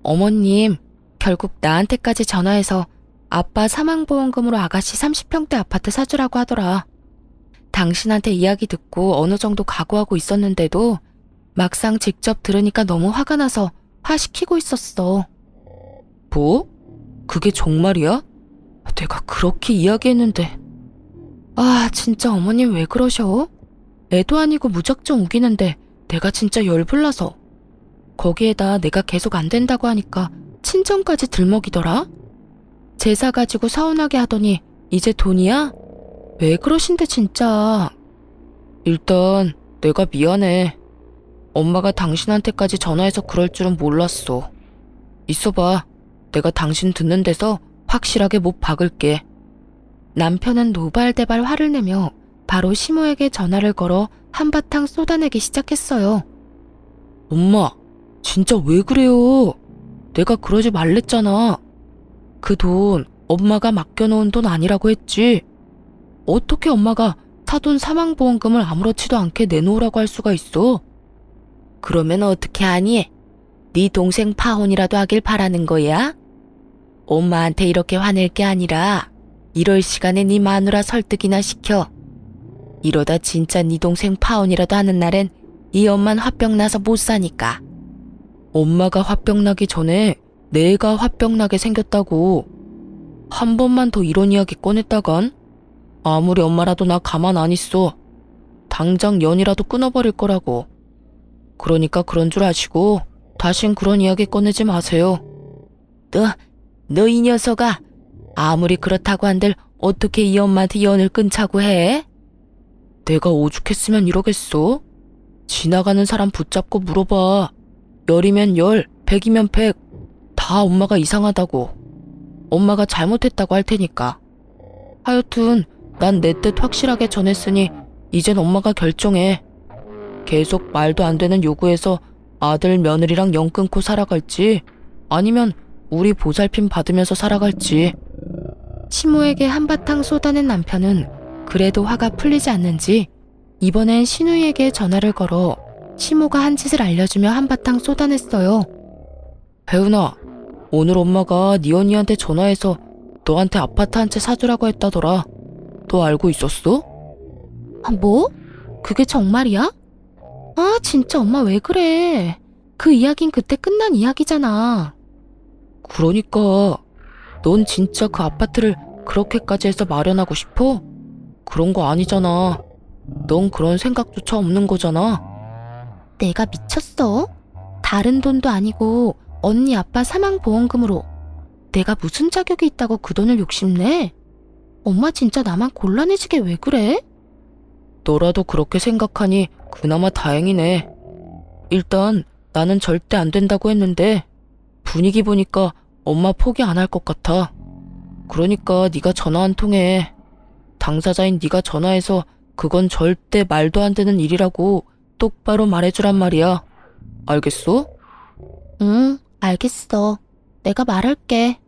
어머님, 결국 나한테까지 전화해서 아빠 사망보험금으로 아가씨 30평대 아파트 사주라고 하더라. 당신한테 이야기 듣고 어느 정도 각오하고 있었는데도 막상 직접 들으니까 너무 화가 나서 화시키고 있었어. 뭐? 그게 정말이야? 내가 그렇게 이야기했는데. 아, 진짜 어머님 왜 그러셔? 애도 아니고 무작정 우기는데 내가 진짜 열불나서. 거기에다 내가 계속 안 된다고 하니까 친정까지 들먹이더라? 제사 가지고 서운하게 하더니 이제 돈이야? 왜 그러신데 진짜. 일단 내가 미안해. 엄마가 당신한테까지 전화해서 그럴 줄은 몰랐어. 있어봐. 내가 당신 듣는 데서 확실하게 못 박을게. 남편은 노발대발 화를 내며 바로 시모에게 전화를 걸어 한바탕 쏟아내기 시작했어요. 엄마, 진짜 왜 그래요? 내가 그러지 말랬잖아. 그 돈 엄마가 맡겨놓은 돈 아니라고 했지. 어떻게 엄마가 사돈 사망보험금을 아무렇지도 않게 내놓으라고 할 수가 있어? 그러면 어떻게 하니? 네 동생 파혼이라도 하길 바라는 거야? 엄마한테 이렇게 화낼 게 아니라 이럴 시간에 네 마누라 설득이나 시켜. 이러다 진짜 네 동생 파혼이라도 하는 날엔 이 엄만 화병 나서 못 사니까. 엄마가 화병 나기 전에 내가 화병 나게 생겼다고. 한 번만 더 이런 이야기 꺼냈다간 아무리 엄마라도 나 가만 안 있어. 당장 연이라도 끊어버릴 거라고. 그러니까 그런 줄 아시고 다신 그런 이야기 꺼내지 마세요. 너 이 녀석아. 아무리 그렇다고 한들 어떻게 이 엄마한테 연을 끊자고 해? 내가 오죽했으면 이러겠어? 지나가는 사람 붙잡고 물어봐. 열이면 열, 백이면 백. 다 엄마가 이상하다고. 엄마가 잘못했다고 할 테니까. 하여튼 난 내 뜻 확실하게 전했으니 이젠 엄마가 결정해. 계속 말도 안 되는 요구해서 아들 며느리랑 연 끊고 살아갈지 아니면 우리 보살핌 받으면서 살아갈지. 시모에게 한바탕 쏟아낸 남편은 그래도 화가 풀리지 않는지 이번엔 신우이에게 전화를 걸어 시모가 한 짓을 알려주며 한바탕 쏟아냈어요. 혜은아, 오늘 엄마가 네 언니한테 전화해서 너한테 아파트 한 채 사주라고 했다더라. 너 알고 있었어? 아, 뭐? 그게 정말이야? 아, 진짜 엄마 왜 그래? 그 이야긴 그때 끝난 이야기잖아. 그러니까 넌 진짜 그 아파트를 그렇게까지 해서 마련하고 싶어? 그런 거 아니잖아. 넌 그런 생각조차 없는 거잖아. 내가 미쳤어? 다른 돈도 아니고 언니 아빠 사망보험금으로 내가 무슨 자격이 있다고 그 돈을 욕심내? 엄마 진짜 나만 곤란해지게 왜 그래? 너라도 그렇게 생각하니 그나마 다행이네. 일단 나는 절대 안 된다고 했는데 분위기 보니까 엄마 포기 안 할 것 같아. 그러니까 네가 전화 한 통해. 당사자인 네가 전화해서 그건 절대 말도 안 되는 일이라고 똑바로 말해주란 말이야. 알겠어? 응, 알겠어. 내가 말할게.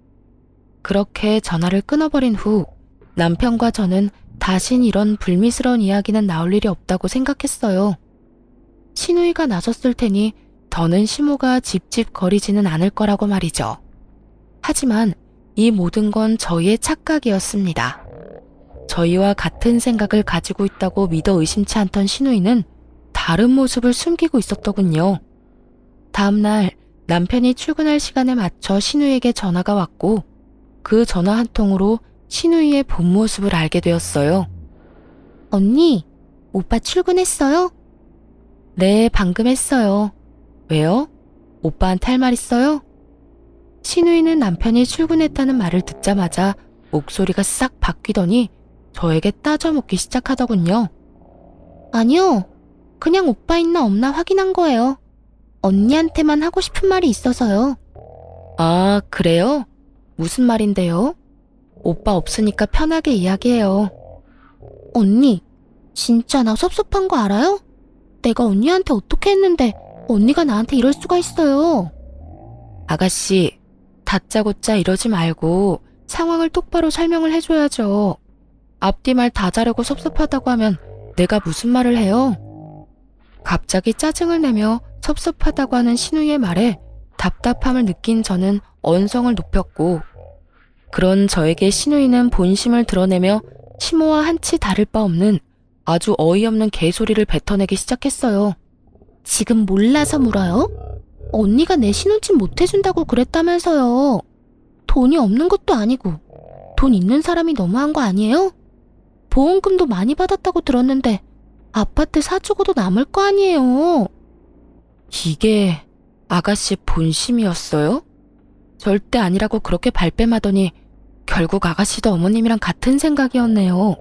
그렇게 전화를 끊어버린 후 남편과 저는 다신 이런 불미스러운 이야기는 나올 일이 없다고 생각했어요. 신우이가 나섰을 테니 더는 시모가 집집거리지는 않을 거라고 말이죠. 하지만 이 모든 건 저희의 착각이었습니다. 저희와 같은 생각을 가지고 있다고 믿어 의심치 않던 신우이는 다른 모습을 숨기고 있었더군요. 다음날 남편이 출근할 시간에 맞춰 신우이에게 전화가 왔고 그 전화 한 통으로 신우이의 본 모습을 알게 되었어요. 언니, 오빠 출근했어요? 네, 방금 했어요. 왜요? 오빠한테 할 말 있어요? 신우이는 남편이 출근했다는 말을 듣자마자 목소리가 싹 바뀌더니 저에게 따져묻기 시작하더군요. 아니요. 그냥 오빠 있나 없나 확인한 거예요. 언니한테만 하고 싶은 말이 있어서요. 아, 그래요? 무슨 말인데요? 오빠 없으니까 편하게 이야기해요. 언니, 진짜 나 섭섭한 거 알아요? 내가 언니한테 어떻게 했는데 언니가 나한테 이럴 수가 있어요. 아가씨, 다짜고짜 이러지 말고 상황을 똑바로 설명을 해줘야죠. 앞뒤 말 다 자르고 섭섭하다고 하면 내가 무슨 말을 해요? 갑자기 짜증을 내며 섭섭하다고 하는 신우의 말에 답답함을 느낀 저는 언성을 높였고 그런 저에게 신우이는 본심을 드러내며 시모와 한치 다를 바 없는 아주 어이없는 개소리를 뱉어내기 시작했어요. 지금 몰라서 물어요? 언니가 내 신혼집 못 해준다고 그랬다면서요. 돈이 없는 것도 아니고 돈 있는 사람이 너무한 거 아니에요? 보험금도 많이 받았다고 들었는데 아파트 사주고도 남을 거 아니에요. 이게 아가씨 본심이었어요? 절대 아니라고 그렇게 발뺌하더니 결국 아가씨도 어머님이랑 같은 생각이었네요.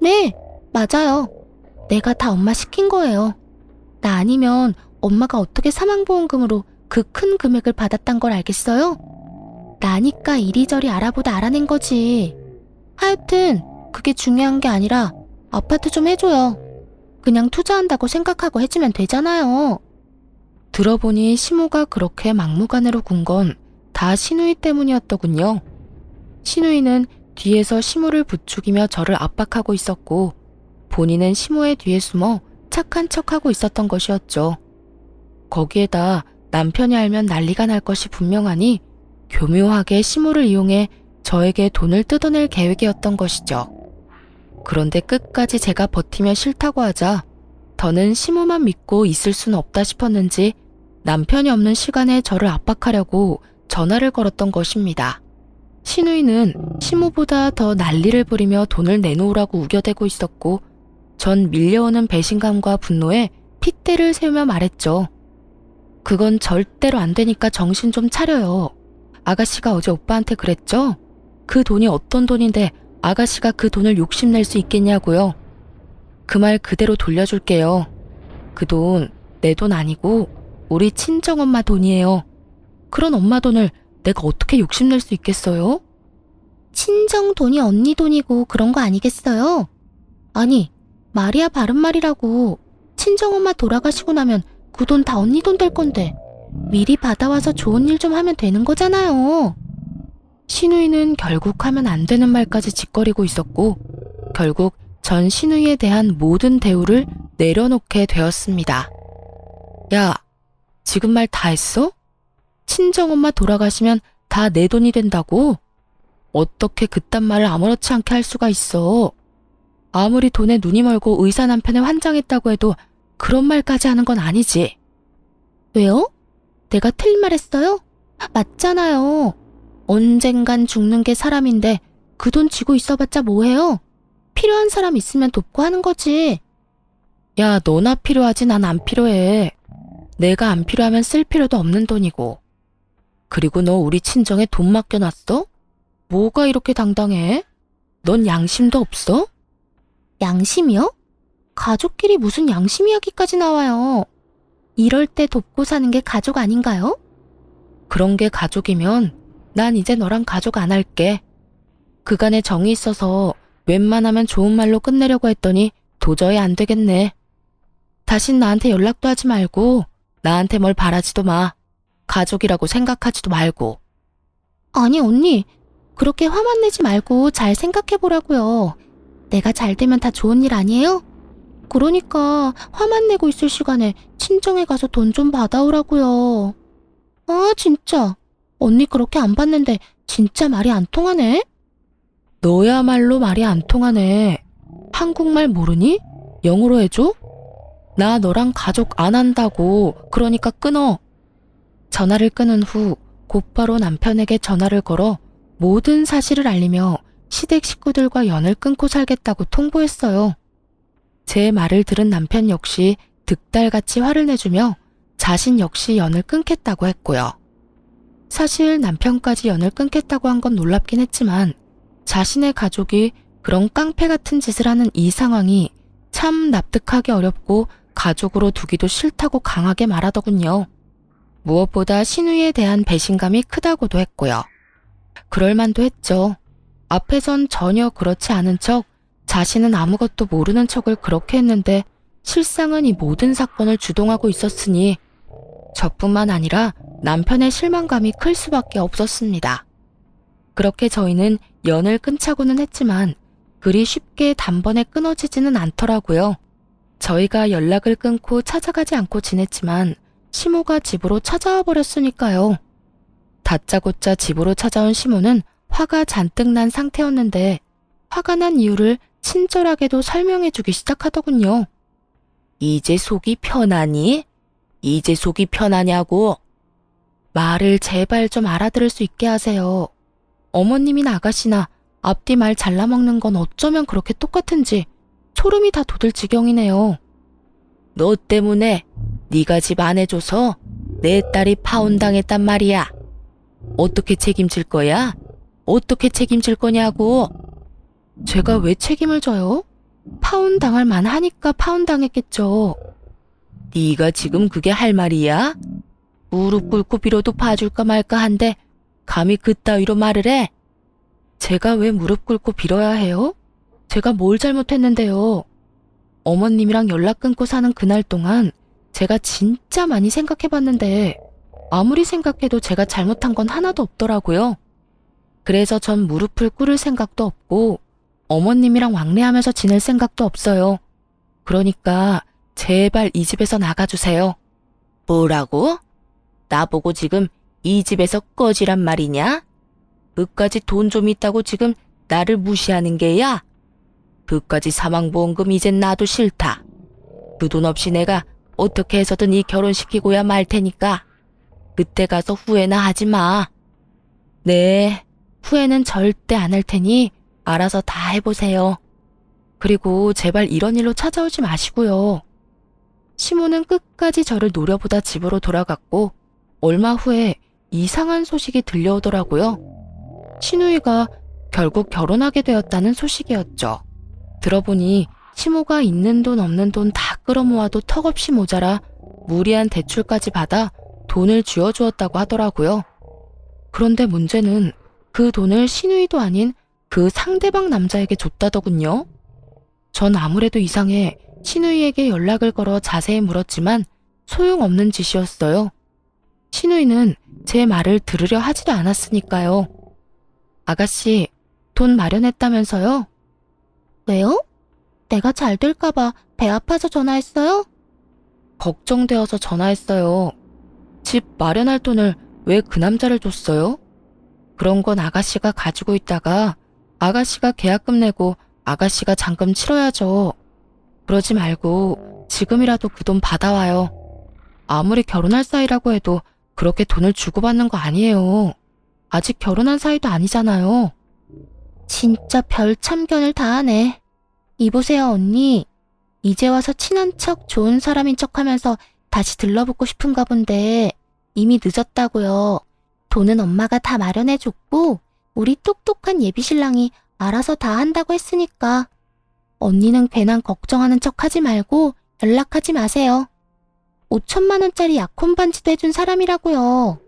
네, 맞아요. 내가 다 엄마 시킨 거예요. 나 아니면 엄마가 어떻게 사망보험금으로 그 큰 금액을 받았단 걸 알겠어요? 나니까 이리저리 알아보다 알아낸 거지. 하여튼 그게 중요한 게 아니라 아파트 좀 해줘요. 그냥 투자한다고 생각하고 해주면 되잖아요. 들어보니 시모가 그렇게 막무가내로 군 건 다 신우이 때문이었더군요. 신우이는 뒤에서 시모를 부추기며 저를 압박하고 있었고 본인은 시모의 뒤에 숨어 착한 척하고 있었던 것이었죠. 거기에다 남편이 알면 난리가 날 것이 분명하니 교묘하게 시모를 이용해 저에게 돈을 뜯어낼 계획이었던 것이죠. 그런데 끝까지 제가 버티며 싫다고 하자 더는 시모만 믿고 있을 수는 없다 싶었는지 남편이 없는 시간에 저를 압박하려고 전화를 걸었던 것입니다. 신우이는 시모보다 더 난리를 부리며 돈을 내놓으라고 우겨대고 있었고 전 밀려오는 배신감과 분노에 핏대를 세우며 말했죠. 그건 절대로 안 되니까 정신 좀 차려요. 아가씨가 어제 오빠한테 그랬죠? 그 돈이 어떤 돈인데 아가씨가 그 돈을 욕심낼 수 있겠냐고요. 그 말 그대로 돌려줄게요. 그 돈 내 돈 아니고 우리 친정엄마 돈이에요. 그런 엄마 돈을 내가 어떻게 욕심낼 수 있겠어요? 친정 돈이 언니 돈이고 그런 거 아니겠어요? 아니, 말이야 바른 말이라고. 친정엄마 돌아가시고 나면 그 돈 다 언니 돈 될 건데 미리 받아와서 좋은 일 좀 하면 되는 거잖아요. 신우이는 결국 하면 안 되는 말까지 짓거리고 있었고 결국 전 신우이에 대한 모든 대우를 내려놓게 되었습니다. 야, 지금 말 다 했어? 친정엄마 돌아가시면 다 내 돈이 된다고? 어떻게 그딴 말을 아무렇지 않게 할 수가 있어. 아무리 돈에 눈이 멀고 의사 남편에 환장했다고 해도 그런 말까지 하는 건 아니지. 왜요? 내가 틀린 말 했어요? 맞잖아요. 언젠간 죽는 게 사람인데 그 돈 쥐고 있어봤자 뭐해요? 필요한 사람 있으면 돕고 하는 거지. 야, 너나 필요하지 난 안 필요해. 내가 안 필요하면 쓸 필요도 없는 돈이고. 그리고 너 우리 친정에 돈 맡겨놨어? 뭐가 이렇게 당당해? 넌 양심도 없어? 양심이요? 가족끼리 무슨 양심 이야기까지 나와요. 이럴 때 돕고 사는 게 가족 아닌가요? 그런 게 가족이면 난 이제 너랑 가족 안 할게. 그간에 정이 있어서 웬만하면 좋은 말로 끝내려고 했더니 도저히 안 되겠네. 다신 나한테 연락도 하지 말고 나한테 뭘 바라지도 마. 가족이라고 생각하지도 말고. 아니 언니, 그렇게 화만 내지 말고 잘 생각해보라고요. 내가 잘 되면 다 좋은 일 아니에요? 그러니까 화만 내고 있을 시간에 친정에 가서 돈 좀 받아오라고요. 아 진짜 언니 그렇게 안 받는데 진짜 말이 안 통하네? 너야말로 말이 안 통하네. 한국말 모르니? 영어로 해줘? 나 너랑 가족 안 한다고. 그러니까 끊어. 전화를 끊은 후 곧바로 남편에게 전화를 걸어 모든 사실을 알리며 시댁 식구들과 연을 끊고 살겠다고 통보했어요. 제 말을 들은 남편 역시 득달같이 화를 내주며 자신 역시 연을 끊겠다고 했고요. 사실 남편까지 연을 끊겠다고 한 건 놀랍긴 했지만 자신의 가족이 그런 깡패 같은 짓을 하는 이 상황이 참 납득하기 어렵고 가족으로 두기도 싫다고 강하게 말하더군요. 무엇보다 신우이에 대한 배신감이 크다고도 했고요. 그럴만도 했죠. 앞에선 전혀 그렇지 않은 척 자신은 아무것도 모르는 척을 그렇게 했는데 실상은 이 모든 사건을 주동하고 있었으니 저뿐만 아니라 남편의 실망감이 클 수밖에 없었습니다. 그렇게 저희는 연을 끊자고는 했지만 그리 쉽게 단번에 끊어지지는 않더라고요. 저희가 연락을 끊고 찾아가지 않고 지냈지만 시모가 집으로 찾아와 버렸으니까요. 다짜고짜 집으로 찾아온 시모는 화가 잔뜩 난 상태였는데 화가 난 이유를 친절하게도 설명해주기 시작하더군요. 이제 속이 편하니? 이제 속이 편하냐고? 말을 제발 좀 알아들을 수 있게 하세요. 어머님이나 아가씨나 앞뒤 말 잘라먹는 건 어쩌면 그렇게 똑같은지 소름이 다 돋을 지경이네요. 너 때문에 네가 집 안 해줘서 내 딸이 파혼당했단 말이야. 어떻게 책임질 거야? 어떻게 책임질 거냐고. 제가 왜 책임을 져요? 파혼 당할 만하니까 파혼 당했겠죠. 네가 지금 그게 할 말이야? 무릎 꿇고 빌어도 봐줄까 말까 한데 감히 그따위로 말을 해? 제가 왜 무릎 꿇고 빌어야 해요? 제가 뭘 잘못했는데요? 어머님이랑 연락 끊고 사는 그날 동안 제가 진짜 많이 생각해봤는데 아무리 생각해도 제가 잘못한 건 하나도 없더라고요. 그래서 전 무릎을 꿇을 생각도 없고 어머님이랑 왕래하면서 지낼 생각도 없어요. 그러니까 제발 이 집에서 나가주세요. 뭐라고? 나보고 지금 이 집에서 꺼지란 말이냐? 그까지 돈 좀 있다고 지금 나를 무시하는 게야? 그까지 사망보험금 이젠 나도 싫다. 그 돈 없이 내가 어떻게 해서든 이 결혼시키고야 말 테니까 그때 가서 후회나 하지 마. 네, 후회는 절대 안 할 테니 알아서 다 해보세요. 그리고 제발 이런 일로 찾아오지 마시고요. 시모는 끝까지 저를 노려보다 집으로 돌아갔고 얼마 후에 이상한 소식이 들려오더라고요. 신우이가 결국 결혼하게 되었다는 소식이었죠. 들어보니 시모가 있는 돈 없는 돈 다 끌어모아도 턱없이 모자라 무리한 대출까지 받아 돈을 쥐어주었다고 하더라고요. 그런데 문제는 그 돈을 신우이도 아닌 그 상대방 남자에게 줬다더군요. 전 아무래도 이상해 신우이에게 연락을 걸어 자세히 물었지만 소용없는 짓이었어요. 신우이는 제 말을 들으려 하지도 않았으니까요. 아가씨, 돈 마련했다면서요? 왜요? 내가 잘 될까봐 배 아파서 전화했어요? 걱정되어서 전화했어요. 집 마련할 돈을 왜 그 남자를 줬어요? 그런 건 아가씨가 가지고 있다가 아가씨가 계약금 내고 아가씨가 잔금 치러야죠. 그러지 말고 지금이라도 그 돈 받아와요. 아무리 결혼할 사이라고 해도 그렇게 돈을 주고받는 거 아니에요. 아직 결혼한 사이도 아니잖아요. 진짜 별 참견을 다 하네. 이보세요, 언니. 이제 와서 친한 척 좋은 사람인 척 하면서 다시 들러붙고 싶은가 본데 이미 늦었다고요. 돈은 엄마가 다 마련해줬고 우리 똑똑한 예비신랑이 알아서 다 한다고 했으니까 언니는 괜한 걱정하는 척 하지 말고 연락하지 마세요. 5천만 원짜리 약혼 반지도 해준 사람이라고요.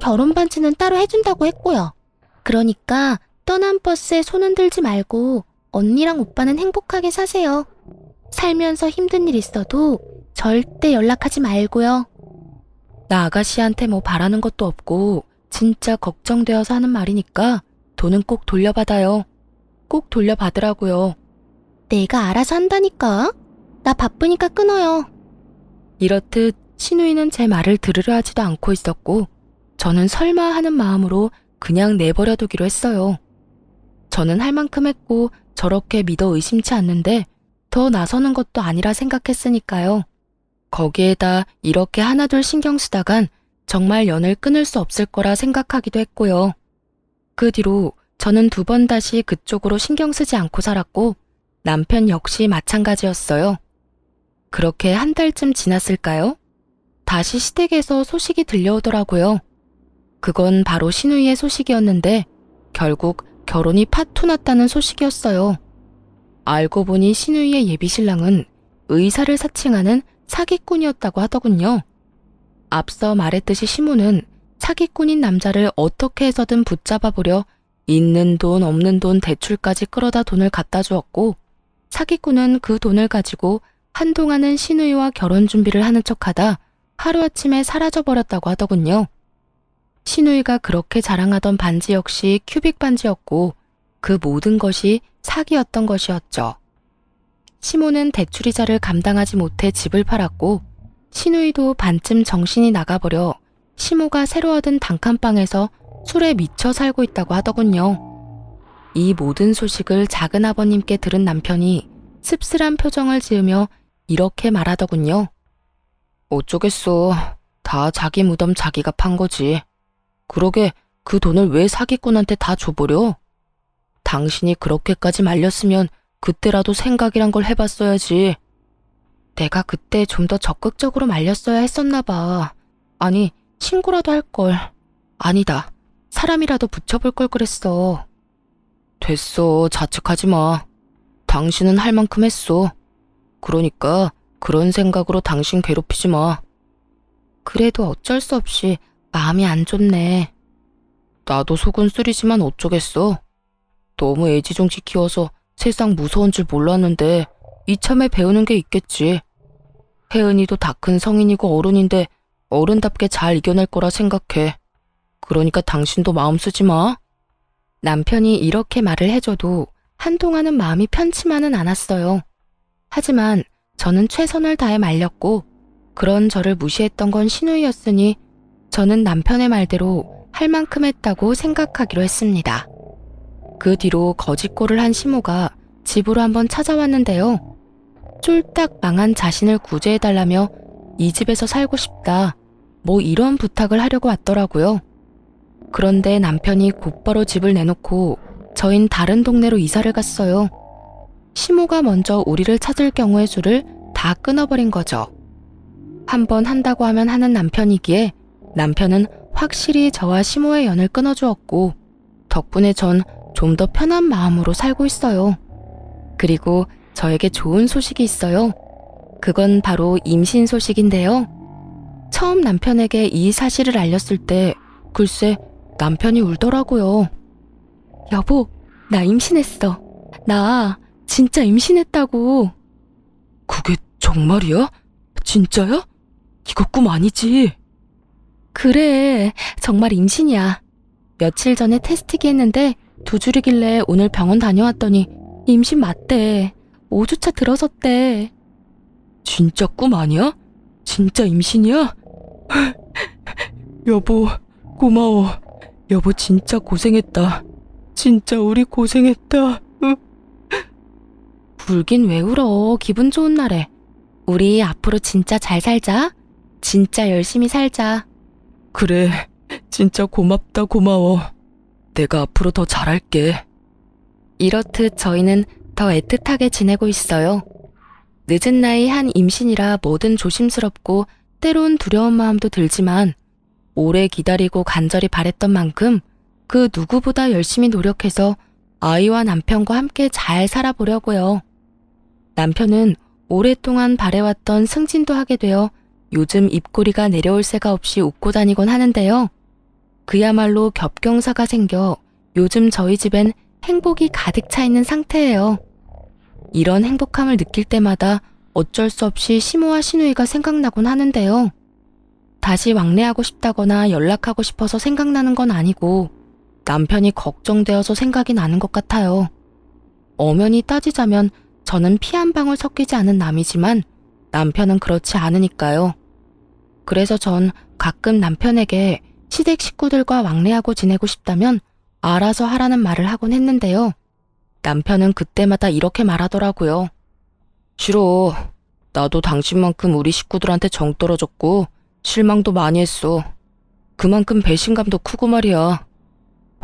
결혼 반지는 따로 해준다고 했고요. 그러니까 떠난 버스에 손 흔들지 말고 언니랑 오빠는 행복하게 사세요. 살면서 힘든 일 있어도 절대 연락하지 말고요. 나 아가씨한테 뭐 바라는 것도 없고 진짜 걱정되어서 하는 말이니까 돈은 꼭 돌려받아요. 꼭 돌려받으라고요. 내가 알아서 한다니까. 나 바쁘니까 끊어요. 이렇듯 신우이는 제 말을 들으려 하지도 않고 있었고 저는 설마 하는 마음으로 그냥 내버려두기로 했어요. 저는 할 만큼 했고 저렇게 믿어 의심치 않는데 더 나서는 것도 아니라 생각했으니까요. 거기에다 이렇게 하나둘 신경 쓰다간 정말 연을 끊을 수 없을 거라 생각하기도 했고요. 그 뒤로 저는 2번 다시 그쪽으로 신경 쓰지 않고 살았고 남편 역시 마찬가지였어요. 그렇게 한 달쯤 지났을까요? 다시 시댁에서 소식이 들려오더라고요. 그건 바로 신우이의 소식이었는데 결국 결혼이 파토 났다는 소식이었어요. 알고 보니 신우이의 예비신랑은 의사를 사칭하는 사기꾼이었다고 하더군요. 앞서 말했듯이 시모는 사기꾼인 남자를 어떻게 해서든 붙잡아보려 있는 돈 없는 돈 대출까지 끌어다 돈을 갖다 주었고 사기꾼은 그 돈을 가지고 한동안은 신우이와 결혼 준비를 하는 척하다 하루아침에 사라져버렸다고 하더군요. 신우이가 그렇게 자랑하던 반지 역시 큐빅 반지였고 그 모든 것이 사기였던 것이었죠. 시모는 대출이자를 감당하지 못해 집을 팔았고 신우이도 반쯤 정신이 나가버려 시모가 새로 얻은 단칸방에서 술에 미쳐 살고 있다고 하더군요. 이 모든 소식을 작은아버님께 들은 남편이 씁쓸한 표정을 지으며 이렇게 말하더군요. 어쩌겠어. 다 자기 무덤 자기가 판 거지. 그러게 그 돈을 왜 사기꾼한테 다 줘버려? 당신이 그렇게까지 말렸으면 그때라도 생각이란 걸 해봤어야지. 내가 그때 좀 더 적극적으로 말렸어야 했었나 봐. 아니, 신고라도 할 걸. 아니다. 사람이라도 붙여볼 걸 그랬어. 됐어, 자책하지 마. 당신은 할 만큼 했어. 그러니까 그런 생각으로 당신 괴롭히지 마. 그래도 어쩔 수 없이 마음이 안 좋네. 나도 속은 쓰리지만 어쩌겠어. 너무 애지중지 키워서 세상 무서운 줄 몰랐는데 이참에 배우는 게 있겠지. 혜은이도 다 큰 성인이고 어른인데 어른답게 잘 이겨낼 거라 생각해. 그러니까 당신도 마음 쓰지 마. 남편이 이렇게 말을 해줘도 한동안은 마음이 편치만은 않았어요. 하지만 저는 최선을 다해 말렸고 그런 저를 무시했던 건 신우이였으니 저는 남편의 말대로 할 만큼 했다고 생각하기로 했습니다. 그 뒤로 거짓골을 한 시모가 집으로 한번 찾아왔는데요. 쫄딱 망한 자신을 구제해달라며 이 집에서 살고 싶다, 뭐 이런 부탁을 하려고 왔더라고요. 그런데 남편이 곧바로 집을 내놓고 저흰 다른 동네로 이사를 갔어요. 시모가 먼저 우리를 찾을 경우의 수를 다 끊어버린 거죠. 한번 한다고 하면 하는 남편이기에 남편은 확실히 저와 시모의 연을 끊어주었고 덕분에 전 좀 더 편한 마음으로 살고 있어요. 그리고 저에게 좋은 소식이 있어요. 그건 바로 임신 소식인데요. 처음 남편에게 이 사실을 알렸을 때 글쎄 남편이 울더라고요. 여보, 나 임신했어. 나 진짜 임신했다고. 그게 정말이야? 진짜야? 이거 꿈 아니지? 그래, 정말 임신이야. 며칠 전에 테스트기 했는데 2줄이길래 오늘 병원 다녀왔더니 임신 맞대. 5주차 들어섰대. 진짜 꿈 아니야? 진짜 임신이야? 여보, 고마워. 여보 진짜 고생했다. 진짜 우리 고생했다. 울긴 왜 울어. 기분 좋은 날에. 우리 앞으로 진짜 잘 살자. 진짜 열심히 살자. 그래, 진짜 고맙다, 고마워. 내가 앞으로 더 잘할게. 이렇듯 저희는 더 애틋하게 지내고 있어요. 늦은 나이 한 임신이라 뭐든 조심스럽고 때론 두려운 마음도 들지만 오래 기다리고 간절히 바랬던 만큼 그 누구보다 열심히 노력해서 아이와 남편과 함께 잘 살아보려고요. 남편은 오랫동안 바래왔던 승진도 하게 되어 요즘 입꼬리가 내려올 새가 없이 웃고 다니곤 하는데요. 그야말로 겹경사가 생겨 요즘 저희 집엔 행복이 가득 차 있는 상태예요. 이런 행복함을 느낄 때마다 어쩔 수 없이 시모와 시누이가 생각나곤 하는데요. 다시 왕래하고 싶다거나 연락하고 싶어서 생각나는 건 아니고 남편이 걱정되어서 생각이 나는 것 같아요. 엄연히 따지자면 저는 피 한 방울 섞이지 않은 남이지만 남편은 그렇지 않으니까요. 그래서 전 가끔 남편에게 시댁 식구들과 왕래하고 지내고 싶다면 알아서 하라는 말을 하곤 했는데요. 남편은 그때마다 이렇게 말하더라고요. 싫어. 나도 당신만큼 우리 식구들한테 정 떨어졌고 실망도 많이 했어. 그만큼 배신감도 크고 말이야.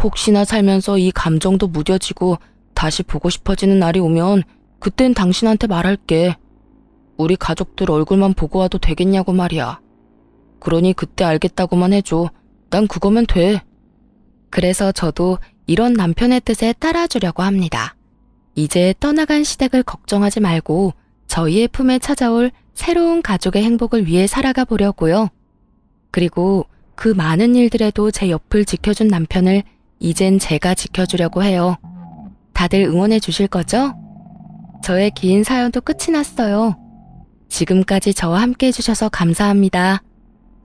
혹시나 살면서 이 감정도 무뎌지고 다시 보고 싶어지는 날이 오면 그땐 당신한테 말할게. 우리 가족들 얼굴만 보고 와도 되겠냐고 말이야. 그러니 그때 알겠다고만 해줘. 난 그거면 돼. 그래서 저도 이런 남편의 뜻에 따라주려고 합니다. 이제 떠나간 시댁을 걱정하지 말고 저희의 품에 찾아올 새로운 가족의 행복을 위해 살아가 보려고요. 그리고 그 많은 일들에도 제 옆을 지켜준 남편을 이젠 제가 지켜주려고 해요. 다들 응원해 주실 거죠? 저의 긴 사연도 끝이 났어요. 지금까지 저와 함께 해주셔서 감사합니다.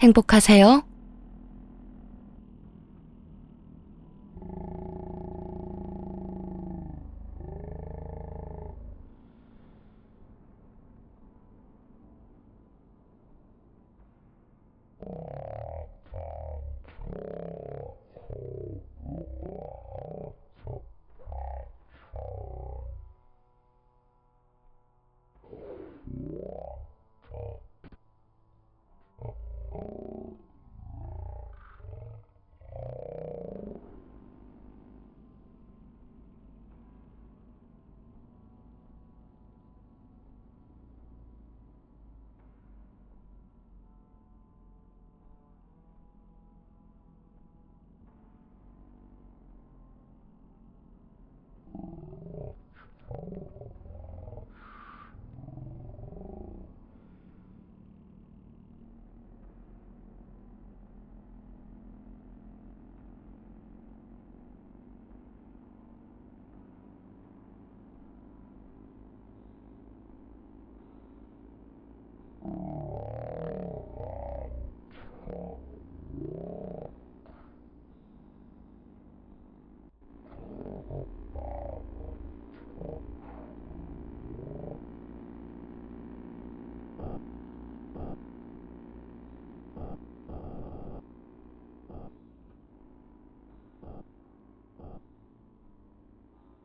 행복하세요.